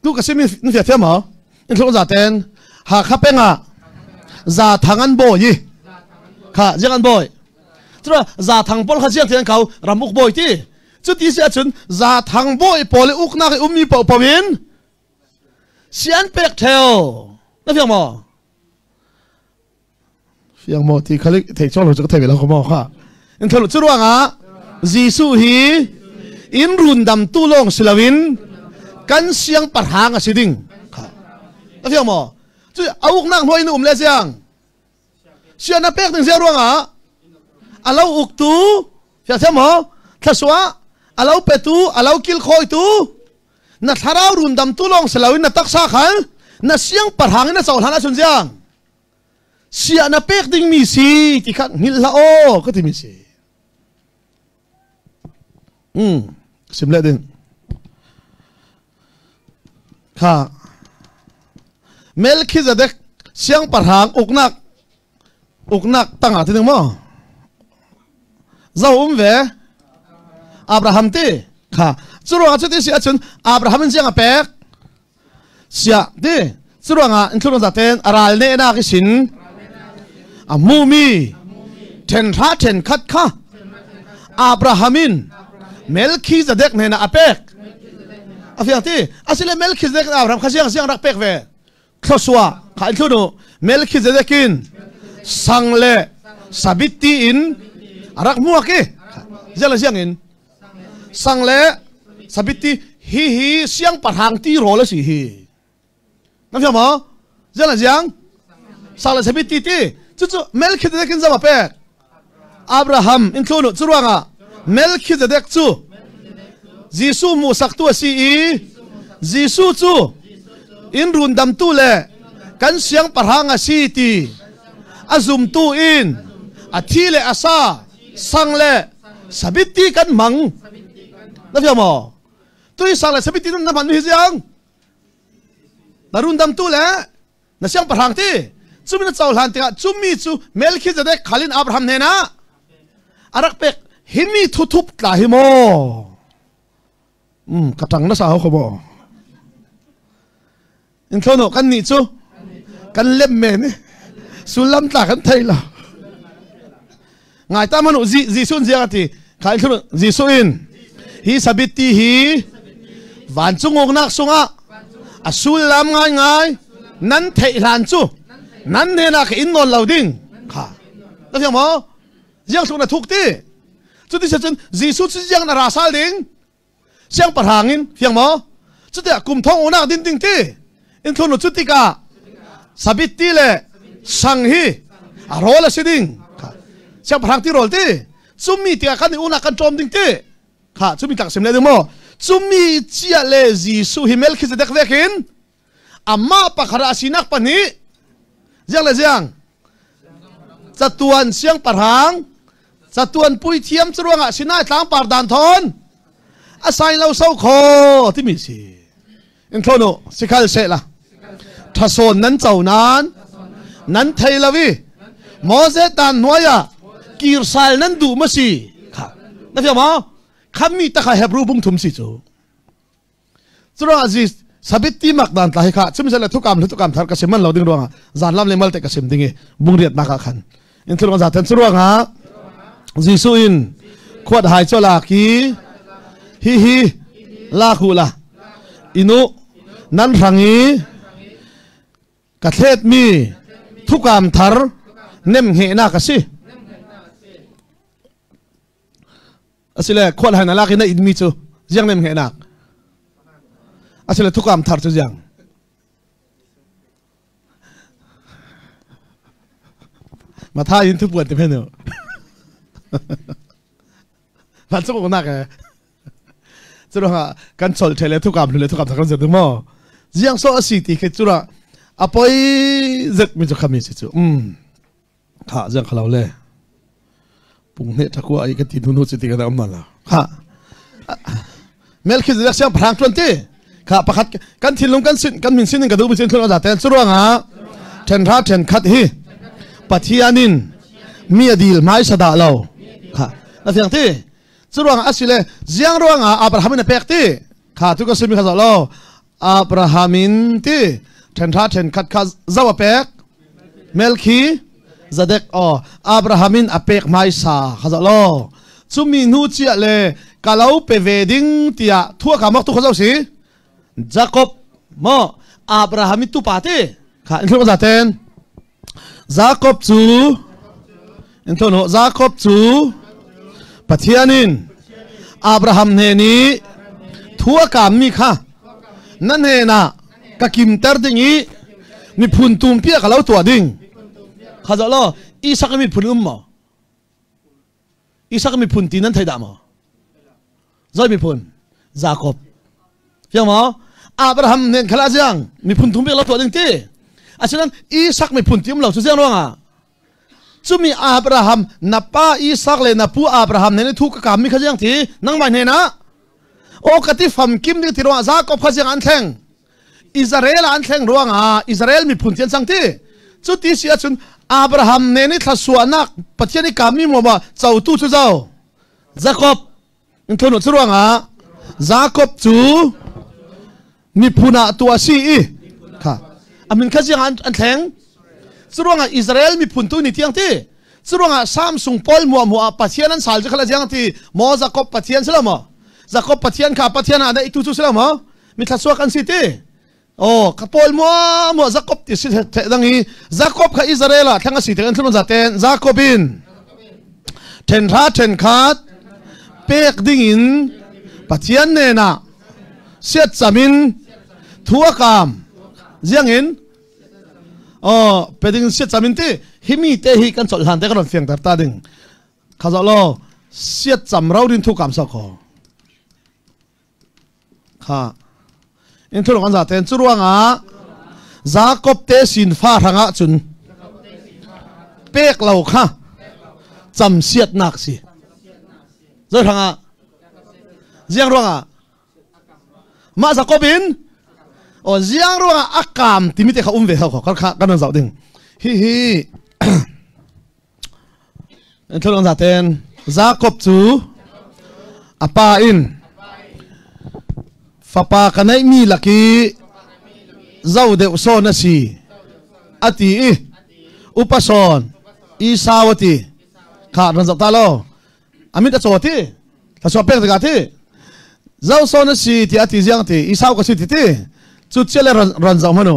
tu ka semi ni fia thema in thlo za ten ha kha penga za thangan bo yi kha jangan boy tra za thang pol kha jiang thian khau ramuk boy ti chu ti sia chun za thang boy pol uk na ke ummi pawin sian pek theo na fiang mo ti khalik thei chol ho chu thei la ko mo kha in thlo chu ruanga Jisu hi in run dam tu long silawin kan siang parhang a siding kha na fiang mo chu auk nang hoi nu le siang sian na pek ding sia ruanga alau uk tu fiang se mo thaswa alau pe tu alau kil khoi tu na tharau run dam tu long silawin na taksa khal na siang parhang na chawl hana chun jiang sia na pek ding mi si ti khat ngil la ko ti mi si simle ding kha Melchizedek siang parhang uknak tanga ti ding mo zau ve อับราฮัมตีค่ะจุดว่าจุดที่เสียจนอับราฮัมมันเสียงเป็กเสียตีจุดว่าอินทรุนจัดเต็นอาราลเนน่ากิสินมูมีเทนท่าเทนคัดค่ะอับราฮัมินเมลคิซเด็กเนี่ยนะอเป็กอาฟิอังตีอาศัยเมลคิซเด็กอับราฮัมข้าเสียงรักเป็กเวคลอสวะข้าอินทรุนเมลคิซเด็กินสังเลสบิตตีอินรักมัวกี้เจ้าเสียงอินสังเลสบิตตีฮีเสียงปะทางตีโรลสิฮีนั่นใช่ไหมเจ้าเสียงสังเลสบิตตีตีจู่ๆเมลคิดเด็กินจะมาเป็กอับราฮัมอินทรุนจู่ว่าไงเมลคิดเด็กจู่ยิสูมูสักตัวซียิสูจู่อินรุนดำตู้เล่กันเสียงปะทางซีตีอาซุมตูอินอาทีเลอาซาสังเลสบิตตีกันมังนั่นใช่ไหมตัวสังเลสบิตตีนั่นมันมีเสียงดารุนดำตู้เล่นั่นเสียงปะทางที่จุมินเจ้าหลานที่จุมีจูเมลคิดจะได้ขลินอับราฮัมเนี่ยนะอารักเป็กหิมีทุบๆตาหิโมกระตังน่าสาวเขาบอกอินโทรโนกันนี่จูกันเล็บเมนี่สุลัมตากันไทยละไงตามมนุษย์จีซุนเสียกันที่ขายทุนจีซุนฮีสบิตตีฮีวันจุงอกนักสุงะสุลัมไงนั้นเทหลานจูนั่นเนี่ยนะคืออินนอนเหล่าดิ้งค่ะแล้วยังมั้งยังสุนัขทุกที่จุดที่ฉันจีซุนยังนาราซาดิ้งเสียงประหางอินยังมั้งจุดที่กุมท้องอุณาดิ้งดิ้งที่อินทุนจุดที่กาสบิตตีเลยสังฮีโรลสิดิ้งค่ะเสียงประหางที่โรลที่จุมีที่กันอุณากันโจมดิ้งที่ค่ะจุมีตักเสียงเลยดิ้งมั้งจุมีเจียเลจีซุฮิเมลคิดจะเด็กเวกินอามาปะคาราสินักปนียังเลยยังจัตุวันเสียงปะหางจัตุวันปุยเทียมจรวงอ่ะสินายทางปาร์ดานทอนอาศัยเราเศร้าคอที่มีสิอินโทรโนสิคัลเสละทัศนนั้นเจ้านั้นนั้นไทยลาวีมอเสตันนัวยากีร์ซัลนั้นดูมาสิค่ะนั่นคือมั้งคำมีตะข่ายเฮบรูบุ้งทุ่มสิจูจรวงอาซิสสบิตตีมักดันตาให้ข้าซึ่งจะเล่ทุกคำทาร์กสิมันเราดึงดวงจานลำเลมัลเตกสิมดึงบุงเรียดนักขันอินทรุนจัดเต็มสุรวงฮะจีซูอินขวดหายเจ้าลากีฮีลาคูลาอินุนันรังอีกัดเทศมีทุกคำทาร์เนมเหนักสิสิเลยขวดหายนั่นลากีน่าอินมีจูยังเนมเหนักอาศัยทุกคำทาร์จุดยังมาท่ายินทุกปวดเต็มเนื้อพันสุกนักเลยจุดว่าการสอนเทเลทุกคำเลยทุกคำทาร์กันจะดูมั้งยังโซ่สิที่คือจุดว่าอภัยเจ็บมีจุดคำมีสิจุค่ะยังขล่าเลยปุ่งเนี่ยถ้ากูไอ้กันที่นู่นสิที่กันได้อำนาจละค่ะเมลคิดจะเสียงพลังจวนที่ข้าประคัดกันทิ้งลงกันมินสินกันดูไปสินทุนอาจารย์แต่สุดว่าไงเทนท่าเทนคัดฮีปัทยานินมีอดีลไม่สะดาเราค่ะแล้วที่อย่างที่สุดว่าอาศัยเลยยังรู้ว่าอับราฮัมินเป็กที่ค่ะทุกคนสิมีข้าเราอับราฮัมินที่เทนท่าเทนคัดข้าจะว่าเป็กเมลคีจะเด็กอับราฮัมินอเป็กไม่สาข้าเราจุมีนูเจียเลยกาเราไปเวดิ้งที่ทั่วขามักทุกคนเจ้าสิจาคอบมออับราฮัมตุปาเต้ค่ะอินโทรมาจัดเต็นจาคอบจูอินโทรโนจาคอบจูปัทยานินอับราฮัมเนนีทั่วกามีค่ะนั่นเองนะกะกิมเตอร์ดิ้งอีมีพุนตุมเปียกับเราตัวดิ้งข้าจะล่ออีสักมีพุนมออีสักมีพุนตีนั้นไทยดามอจะมีพุนจาคอบยังมั้งอับราฮัมเนี่ยขลังยังมีพุนทุ่มเปียเราตัวดึงที่อาฉะนั้นอีสักมีพุนที่เราสุดยังร้องจุมีอับราฮัมนับป้าอีสักเลยนับผู้อับราฮัมเนี่ยทุกกรรมมีขยังที่นั่งไปเนี่ยนะโอ้กติฟัมกิมนี่ที่ร้องซากบขยังอันแทงอิสราเอลอันแทงร้องอิสราเอลมีพุนที่สังที่จุดที่เสียจนอับราฮัมเนี่ยนี่ทัศวนักปัจจัยกรรมมีมัวบ่เจ้าตู้เจ้าจาคอบ in thonu churuanga Jacob chu mi phuna tua si I kha amin khajiang an thleng churuanga Israel mi phun tu ni tiang ti churuanga Samsung Paul muwa pathian an sal khala jang ti mo Jacob pathian selama Jacob pathian kha pathian ana itu chu selama mi thaswa kan si ti oh ka Paul mo Jacob ti si dangi Jacob kha Israel thanga si ten thun jaten Jacobin ten ra ten khat pek dingin pathian ne na siat chamin thuakam jiangin peding siat chamin ti himi te hi kan chol han te kan fiang tar ta ding khaza lo siat cham rau rin thukam sa ko kha in thurong an za ten churuanga Jacob te sin fa ranga chun pek lau kha cham siat nak si zo ranga jiang ronga ma Jacobin o jiang ronga akam timite kha umve ha ko kha kan zau ding hi en thulong za ten Jacob chu apa in fapa kanai mi laki zau de so na si ati upason isawati kha ran zau ta lo amit ta choti ta so pek ga ti zau so na si ti ati jiang ti isaw ka si ti chu chele ran zau mano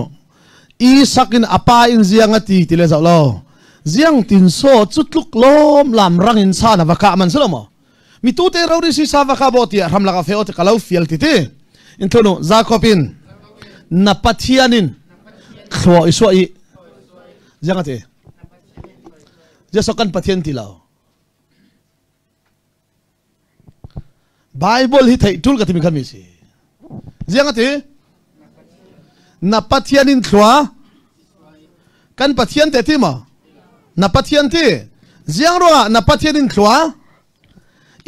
isakin apa in jiang ati ti le zau lo jiang tin so chutluk lom lam rangin sa na waka man selamo mi tu te rauri si sa waka bo ti ram la ka fe ot kalau fiel ti in thono Jacobin na pathianin khwa isoi jiang ati jesokan pathian ti lao Bible hi thai tul ka timi khami si jiang ati na pathianin khwa kan pathian te ti ma na pathian ti jiang ro na pathianin khwa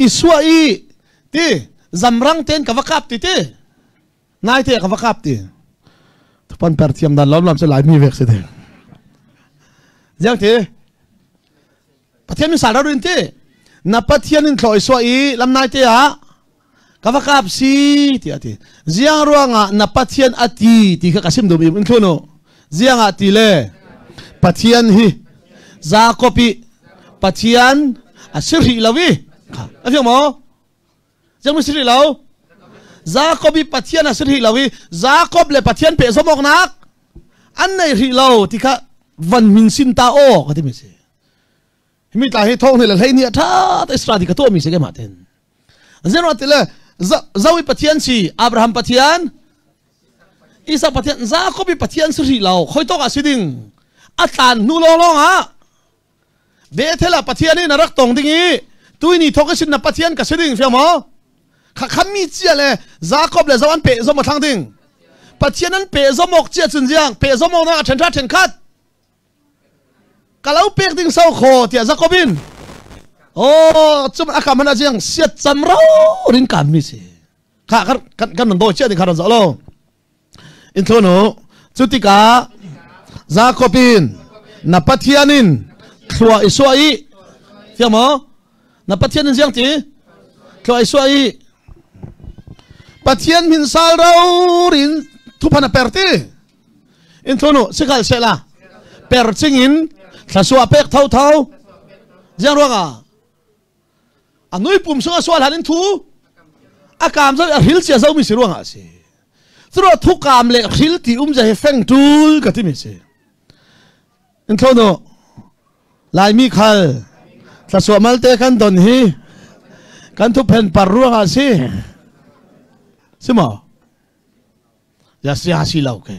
iswai ti zamrang ten ka wakap ti nai te ka wakap ti pan per thiam dan lom se lai mi vek se de jiang ti pathian min sal rin ti na pathianin khwa iswai lam nai te a kawakap si ti ati jiang ruanga na pathian ati ti ka kasim do in thono jiang ati le pathian hi Jacobi pathian asiri lawi afi mo jang misri law Jacobi pathian asiri lawi Jacob le pathian pe somok nak an nei ri law ti ka van min sin ta o ka ti mi se mi ta hi thong ne le ni tha ta stradi ka to mi se ke ma ten zero ati le Zawi pathian si Abraham pathian Isa pathian Jacobi pathian sri lao khoi to ka siding atan nu lo lo ha be thela pathian ni narak tong dingi tuini thokasin na pathian ka siding fiamo kha khami chia le Jacob le zawan pe zo ma thang ding pathian an pe zo mok chia chun jiang pe zo mok na chen tha chen khat kalau pek ding sau kho tia Jacobin chum akamana jiang siat chamro rin kam mi se kha kan do chia ding kharan zalo in thono chutika Jacobin na pathianin khwa iswai fiamo na pathianin jiang ti khwa iswai pathian min sal rau rin thupana perti in thono sikal sela per chingin thaswa pek thau jiang ronga anui pum so swal hanin thu akam zo hil chia zo mi siruanga se thro thu kam le hil ti ja he feng tul ka ti mi se in thono lai mi khal tla so mal te kan don hi kan thu pen parruanga se sima ya si hasi lau ke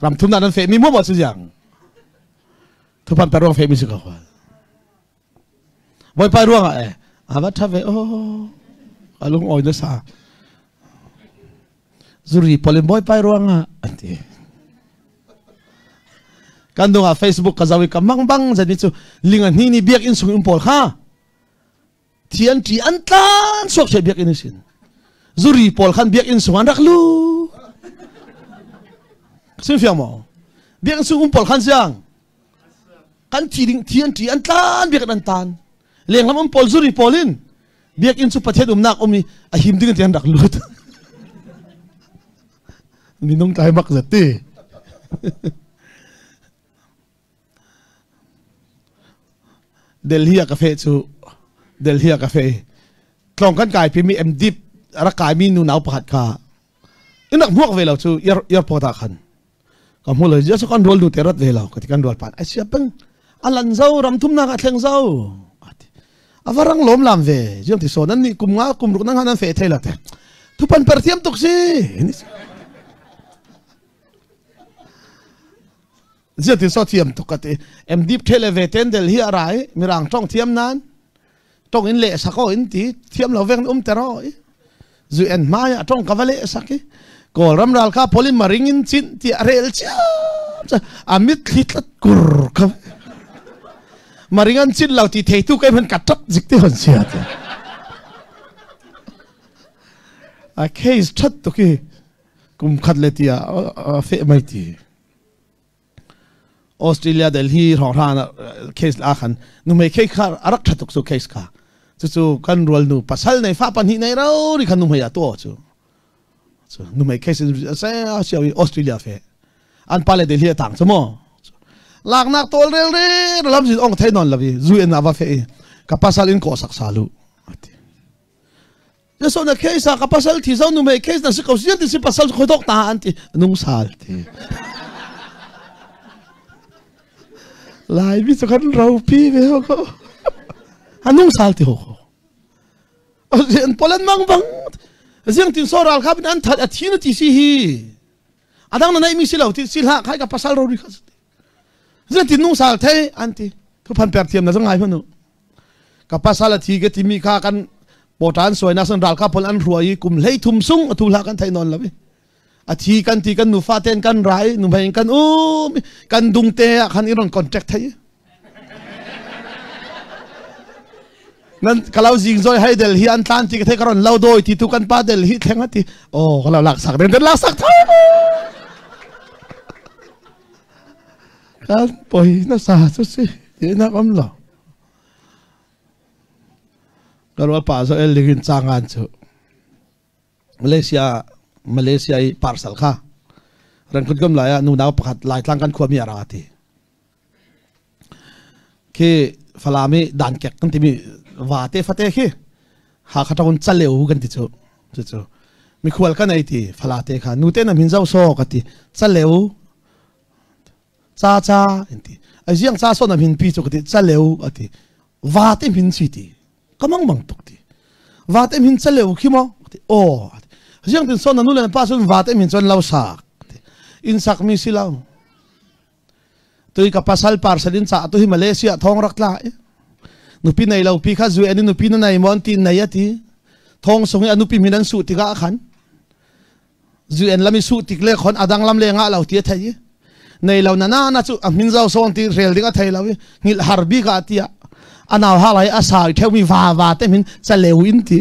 ram thum nan fe mi mo mo chiang thu pan parruang fe mi se ka boy parruanga abat thave alung oi na sa zuri polen boy pai ruanga ati kandunga Facebook kazawi kamang bang jadi chu lingan ni biak in sung impol ha thian ti antlan sok che biak in sin zuri pol khan biak in sung rak lu sin fiamo biak sung impol khan siang kan ti ding thian ti antlan biak an tan leng lam pol zuri polin biak in chu pathet nak omi a him ding tian rak lut minung tai mak zati Delhi cafe chu Delhi cafe klong kan kai pi mi em dip ra kai mi nu nau pakhat kha inak muak velo chu yar pota khan kam hole ja so kan rol nu terat velo ka ti kan rol pan ai sia peng alan zau ram thum na ka thleng zau awarang lom lam ve jom ti so nan ni kum nga kum ruk nang hanan fe thela te tu pan per thiam tok si giờ thì sao thiam tục cái em deep thele về tên del hi arai mirang trong thiam nan trong in lệ sắc in tí thiam lâu ven teroi dù en mai trong cavale sắc ấy cổ ram ral ka polymer in chin ti arel cha amit khitlat kur ka maringan chin lau ti thei tu cái mình cắt trắc dịch ti hon sia a case chat to ki kum khat le tia fe mai ti Australia Delhi rong rana case la khan nu mai case kha arak thatuk so case kha chu kan rol nu pasal nei fa pan hi nei ro ri khan nu mai to chu nu mai case sa sia Australia fe an pale Delhi tang chmo lak nak tol rel re lam ji ong thai non lawi zu en ava fe ka pasal in ko sak salu ya so na case ka pasal thi zo nu mai case na si ko si ti si pasal khodok ta anti nung sal ti lại biết sao khăn rau pi về không anh nung sal thì hồ riêng Poland mang vắng riêng tin so ral khắp anh thật thiên ti si hi anh đang nói mình xí lâu thì xí hạ khai cái pasal rồi khát riêng tin nung sal thế anh thì thu pan per thiam na sang ngày phân nữa cái pasal là thì cái timi khá kan bộ trán soi na sang ral khắp Poland ruồi cùng lấy thum sung thu hạ kan thay non là biết thi kan nu fa ten kan rai nu mai kan dung te kan iron contract thai nan kalau jing zoi hai del hi an tan ti the karon lau doi ti tu kan pa del hi thenga ti kalau lak sak den lak sak tha kan poi na sa so si na kam lo kalau pa so el ligin changan chu Malaysia ai parcel kha ran khut gam laya nu naw pakhat lai tlang kan khwami ara ti ke falami dan kek kan ti mi wate fate khi ha khatawun chaleu kan ti chu mi khwal kan ai ti falate kha nu te na min zau so ka ti chaleu cha enti ajiang cha so na min pi chu ka ti chaleu ati wate min chi ti kamang mang tok ti wate min chaleu khimo ti riêng tin son nanu len pa sun vate min chon lau sak in sak mi silaw tui ka pasal parsalin cha tu hi Malaysia thong rak la nu pi nei lau pi kha zu ani nu pi na nai mon tin nai ati thong song anu pi minan su ti ga khan zu en lami su tik le khon adang lam le nga lau ti thai nei lau na chu a min zau son ti rel dinga thai lau ngil harbi ka tia anaw halai asai theu mi wa te min cha leu in ti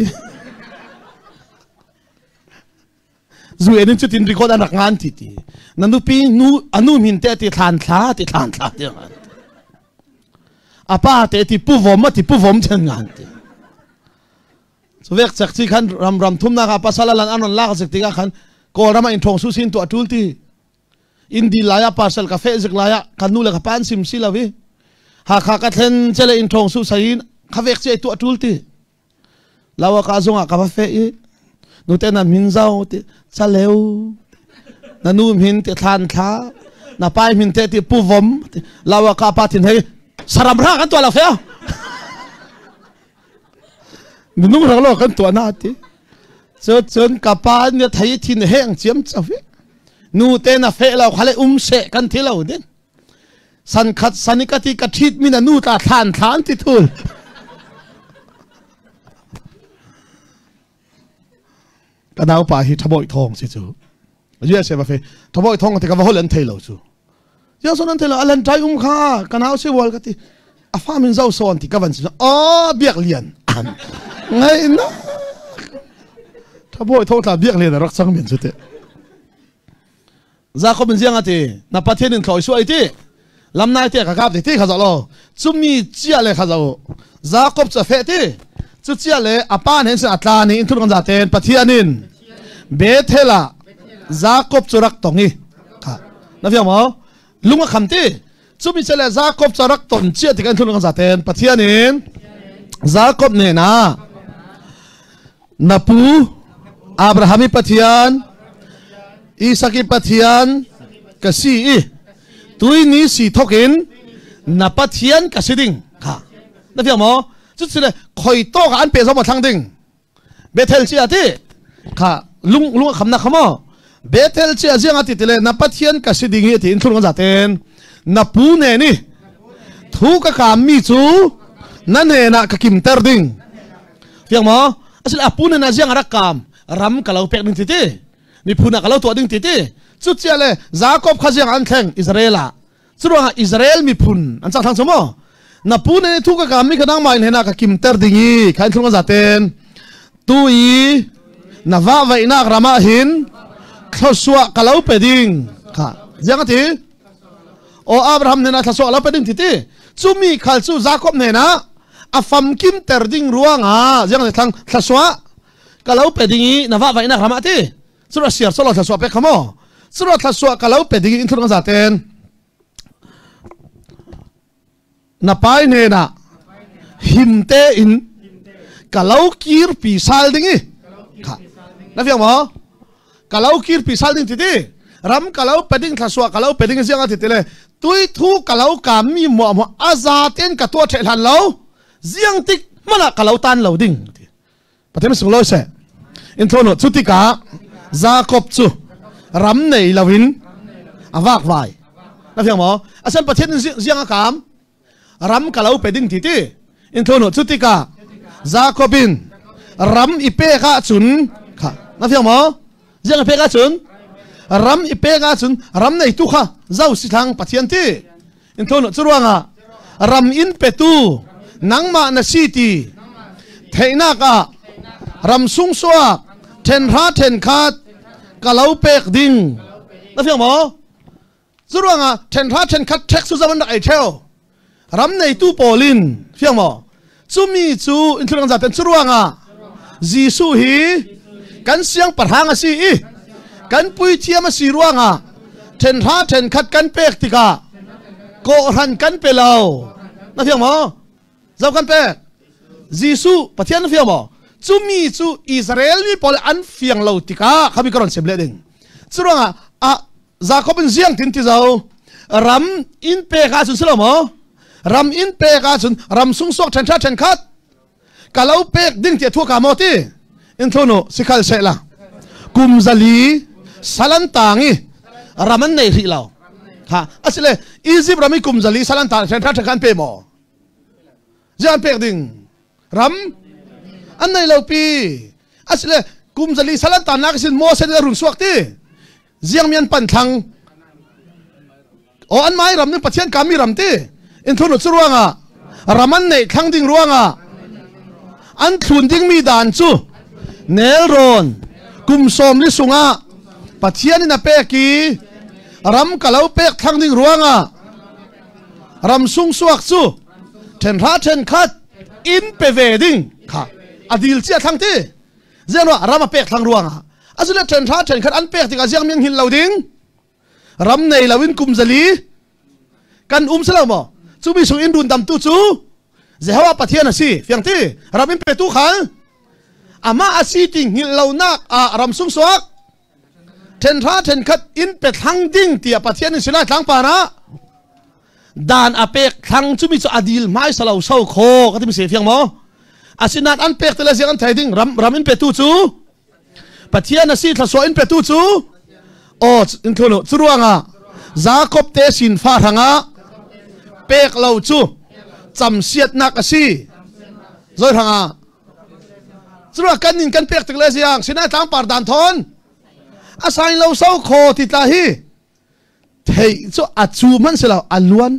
dù em chút tin record anh ngan thì nanu pi nu anu min te ti than thla tiếng anh apa te ti pu vom chen ngan ti so vek chak chi khan ram thum na ka pasala lan anon la ka ti ka khan ko rama in thong su sin to atul ti indi laya parcel ka fe zik laya kanu la ka pan sim silawi ha kha ka thlen chele in thong su sain kha vek che to atul ti lawa ka zonga ka fa fe nu te na min zau te chaleu na nu min te than tha na pai min te ti pu vom lawa ka pa thin hei saram ra kan to la fe nu ra lo kan to na ti chon ka pa ne thai thin heng chiam chawi nu te na fe la khale se kan thi lo den san khat sanikati ka thit min na nu ta than ti thul cái nào pa hi thaboi thong si chu ye se ba fe thaboi thong te ka hol an thailo chu ya son an thailo alan trai kha cái nào se wal ka ti a fa min zau son ti ka van si biak lian ngai na thaboi thong ta biak lian rak sang min chu te za ko min jiang ati na pathen in khoi su ai ti lam nai te ka kap ti kha za lo chumi chia le kha za za kop cha fe ti chút chia lệ apan hen se atlani in thun kan zaten pathianin Bethela Jacob churak tongi kha na fiam mo lunga khamti chumi chele Jacob churak ton chia ti kan thun kan zaten pathianin Jacob ne na napu Abrahami pathian Isaki pathian kasi tui ni si thokin na pathian kasiding kha na fiam mo chút xíu này khởi to cả anh bê sao mà thăng đỉnh Bethel chia thế cả lung khăm na khăm à Bethel chia riêng ati tele na pathian cả sĩ đình thì in thôn con giả tên na pu nè ni thu cả cam mi chú na nè na cả kim ter đỉnh fiang mo asil apu nè na riêng ara cam ram kalau pek đỉnh titi ni pu na kalau tua đỉnh titi chút xíu này Jacob khai riêng anh theng Israel à chút rồi Israel mi pun anh sang thang số mo na pu ne thu ka kam mi kadang mai hena ka kim ter dingi khain thunga zaten tui na va vai na rama hin khoswa kalau peding kha jangati o Abraham ne na khoswa kalau peding titi chumi khal chu Jacob ne na afam kim ter ding ruanga jang thang khoswa kalau pedingi na va vai na rama ti sura siar solo khoswa pe khamo sura khoswa kalau peding in thunga zaten na pai ne na himte in kalau kir pisal dingi kha na fiang mo kalau kir pisal ding titi ram kalau peding thaswa kalau peding siang ati tele tui thu kalau kami mo azaten ka to thelan lo ziang tik mana kalau tan lo ding patem sung lo se in thono chutika Jacob chu ram nei lawin awak vai na fiang mo asan pathen ziang akam ram kalau peding titi in thono chutika Jacobin ram ipe ka chun kha na fiang mo jang ipe ka chun ram ipe ka chun ram nei tu kha zau si thang pathian ti in thono churuanga ram in petu nangma na city theina ka ram sung soa ten ra ten khat kalau pek ding na fiang mo churuanga ten ra ten khat thek su zaman ai theo ram nei tu polin fiang mo chumi chu in thlang zaten churuanga Jisu hi kan siang parhanga si kan pui thiam si ruanga ten ha ten khat kan pek tika ko ran kan pelau na fiang mo zau kan pek Jisu pathian na fiang mo chumi chu Israel mi pol an fiang lo tika khami karon semle ding churuanga a Jacob in ziang tin ti zau ram in pe ka chu selamo ram in pe ka chun ram sung sok chen tha chen khat kalau pek ding ti thu ka moti in thono sikhal sela kum zali salan tangi raman nei ri law ha asile Egypt rami kum zali salan tang chen tha kan pe mo jan pek ding ram an nei lo pi asile kum zali salan tang nak sin mo sen run suak ti jiang mian pan thang o an mai ram ni pathian kami ram ti in thono churuanga raman nei thang ding ruanga an thun ding mi dan chu nel ron kum som li sunga pathian na pe ki ram kalau pek thang ding ruanga ram sung suak chu ten ra ten khat in pe ve ding kha adil chia thang ti zeno ram pek thang ruanga azula ten ra ten khat an pek ti ka jiang miang hin lo ding ram nei lawin kum zali kan salamo chumi sung in dun dam tu chu zehawa pathian asi fiang ti ramin pe tu khal ama asi ting hil lo nak a ram sung suak ten ra ten khat in pe thang ding ti pathian ni sila thang pa na dan apek thang chumi chu adil mai salau sau kho ka ti se fiang mo asinat an pek tela siang an thai ding ramin pe tu chu pathian asi thla so in pe tu chu o in thono churuanga Jacob te sin fa thanga pek lo chu cham siat nak asi zoi thanga chura kan nin kan pek tek le siang sina tang par dan thon asai lo sau kho ti ta hi thei chu achu man selo aluan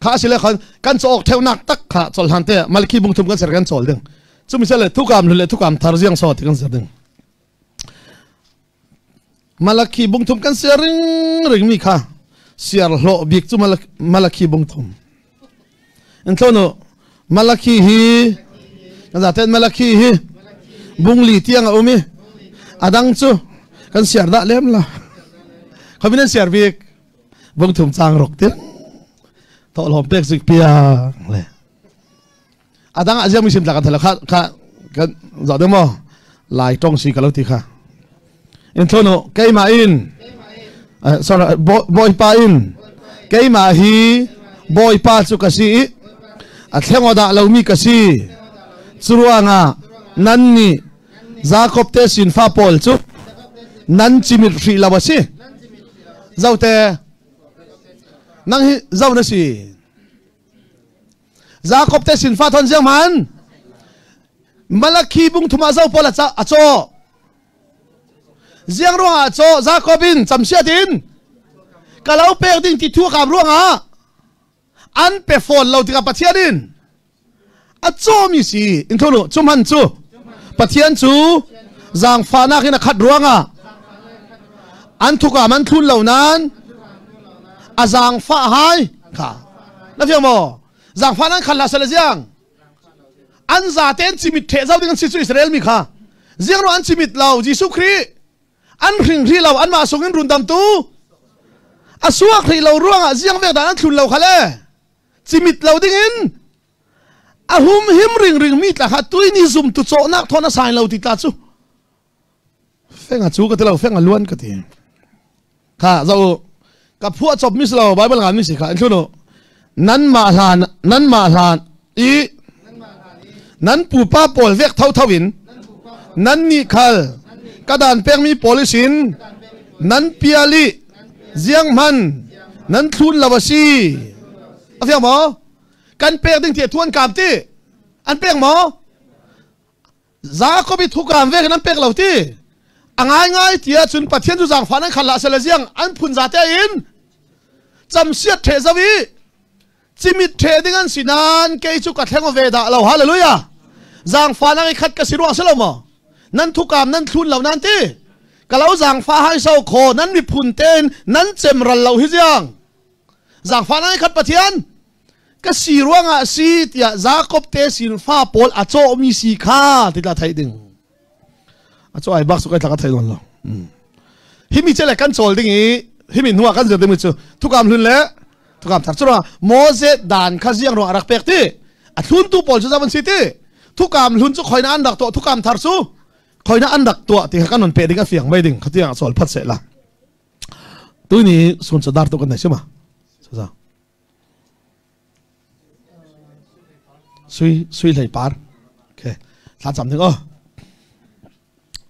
kha sile khan kan chok theu nak tak kha chol han te malki bung thum kan ser kan chol ding chumi sele thukam le thukam thar jiang so ti kan ser ding malaki bung thum kan ser ring mi kha siar lo bik chu malaki bung thum en thono malaki hi kan za ten Malaki hi bung li tiang a umi adang chu kan siar da lem la khamin siar bik bung thum chang rok tir to lom pek zik pia le adang a jam sim la kan thala kha kan za de mo lai tong si kalau ti kha in thono kai ma in sorry boy pa in kai ma hi boy pa chu kasi a thengo da lo mi kasi churuanga nanni Jacob te sin fa pol chu nan chimit ri lawasi zaute nang hi zau na si Jacob te sin fa thon jang man Malaki bung thuma zau pola cha acho jiang ro a cho Jacobin chamsiatin kalau pek ding ti thu kam ro nga an pe phone lo tika pathianin acho mi si in tholo chuman chu pathian chu jang fana khina khat ruanga an thuka man thun lo nan azang fa hai kha na fiang mo jang fana khan la sala jiang an za ten chimit the zau ding si chu Israel mi kha jiang ro an chimit lau Jisu Khri an ring ri lau an ma songin run dam tu asuak ri lau ruanga jiang vek dan an thun lau khale chimit lau ding in ahum him ring mi tla kha tuini zum tu cho nak thona sai lau ti tla chu fenga chu ka telo fenga luan ka ti kha zo ka phua chop mis lo Bible ngam mi si kha thuno nan ma hlan i nan pu pa pol vek thau thawin nan ni khal kadan pek mi polisin nan piali jiang man nan thun lawasi afia mo kan pek ding ti thuan kam ti an pek mo Jacob bi thu kam vek nan pek lo ti angai tia chun pathian chu jang fanan khala sala jiang an phun za te in cham siat the zawi chimit the ding an sinan ke chu ka thengo ve da lo hallelujah jang fanan khat ka siru asalo mo nan thu kam nan thun lo nan ti kalau jang fa hai sau kho nan mi phun ten nan chem ral lo hi jang fanan khat pathian ka siruanga si tia Jacob te sin fa pol acho mi si kha ti la thai ding acho ai bak su kai thaka thai don lo himi chele kan chol ding i himi nuwa kan jer ding chu thukam hlun le thukam thar chura moze dan kha jiang ro arak pek ti a thun tu pol chu jaban si ti thukam hlun chu khoina an dak to thukam thar chu khoina an dak to ti kan non pe ding a fiang mai ding khatiang chol phat se la tu ni sun cha dar to kan nai sema sa suy lai par okay tha cham ding o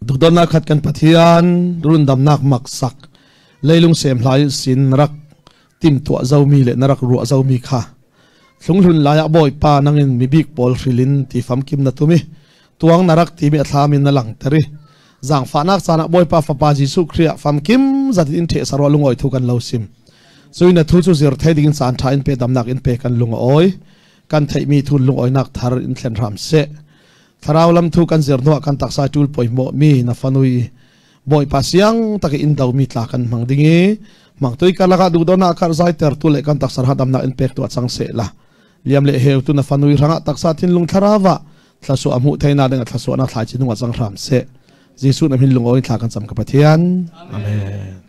dukdon na khat kan pathian run dam nak mak sak leilung sem hlai sin rak tim to zomi le narak ru zomi kha thlunglun laya boy pa nangin mi big pol rilin ti fam kim na tumi tuang narak ti mi athlamin na lang tari jang fanak chana boy pa fa pa Jisu Khria fam kim zat in the sarwa lungoi thu kan lo sim soina thu chu zir thai ding chan tha in pe dam nak in pe kan lung oi kan thai mi thun lung oi nak thar in thlen ram se tharaw lam thu kan zir no kan taksa tul poimo mi na fanui boy pa siang taki in daw mi tla kan mang dingi mang toi kalaka du dona kar zai ter tu le kan taksar hadam na in pek tu achang se la liam le heu tu na fanui ranga taksa tin lung tharawa thlasu amu thaina deng thlasu na thlai chin wa chang ram se Jisu na min lung oi thla kan cham ka pathian amen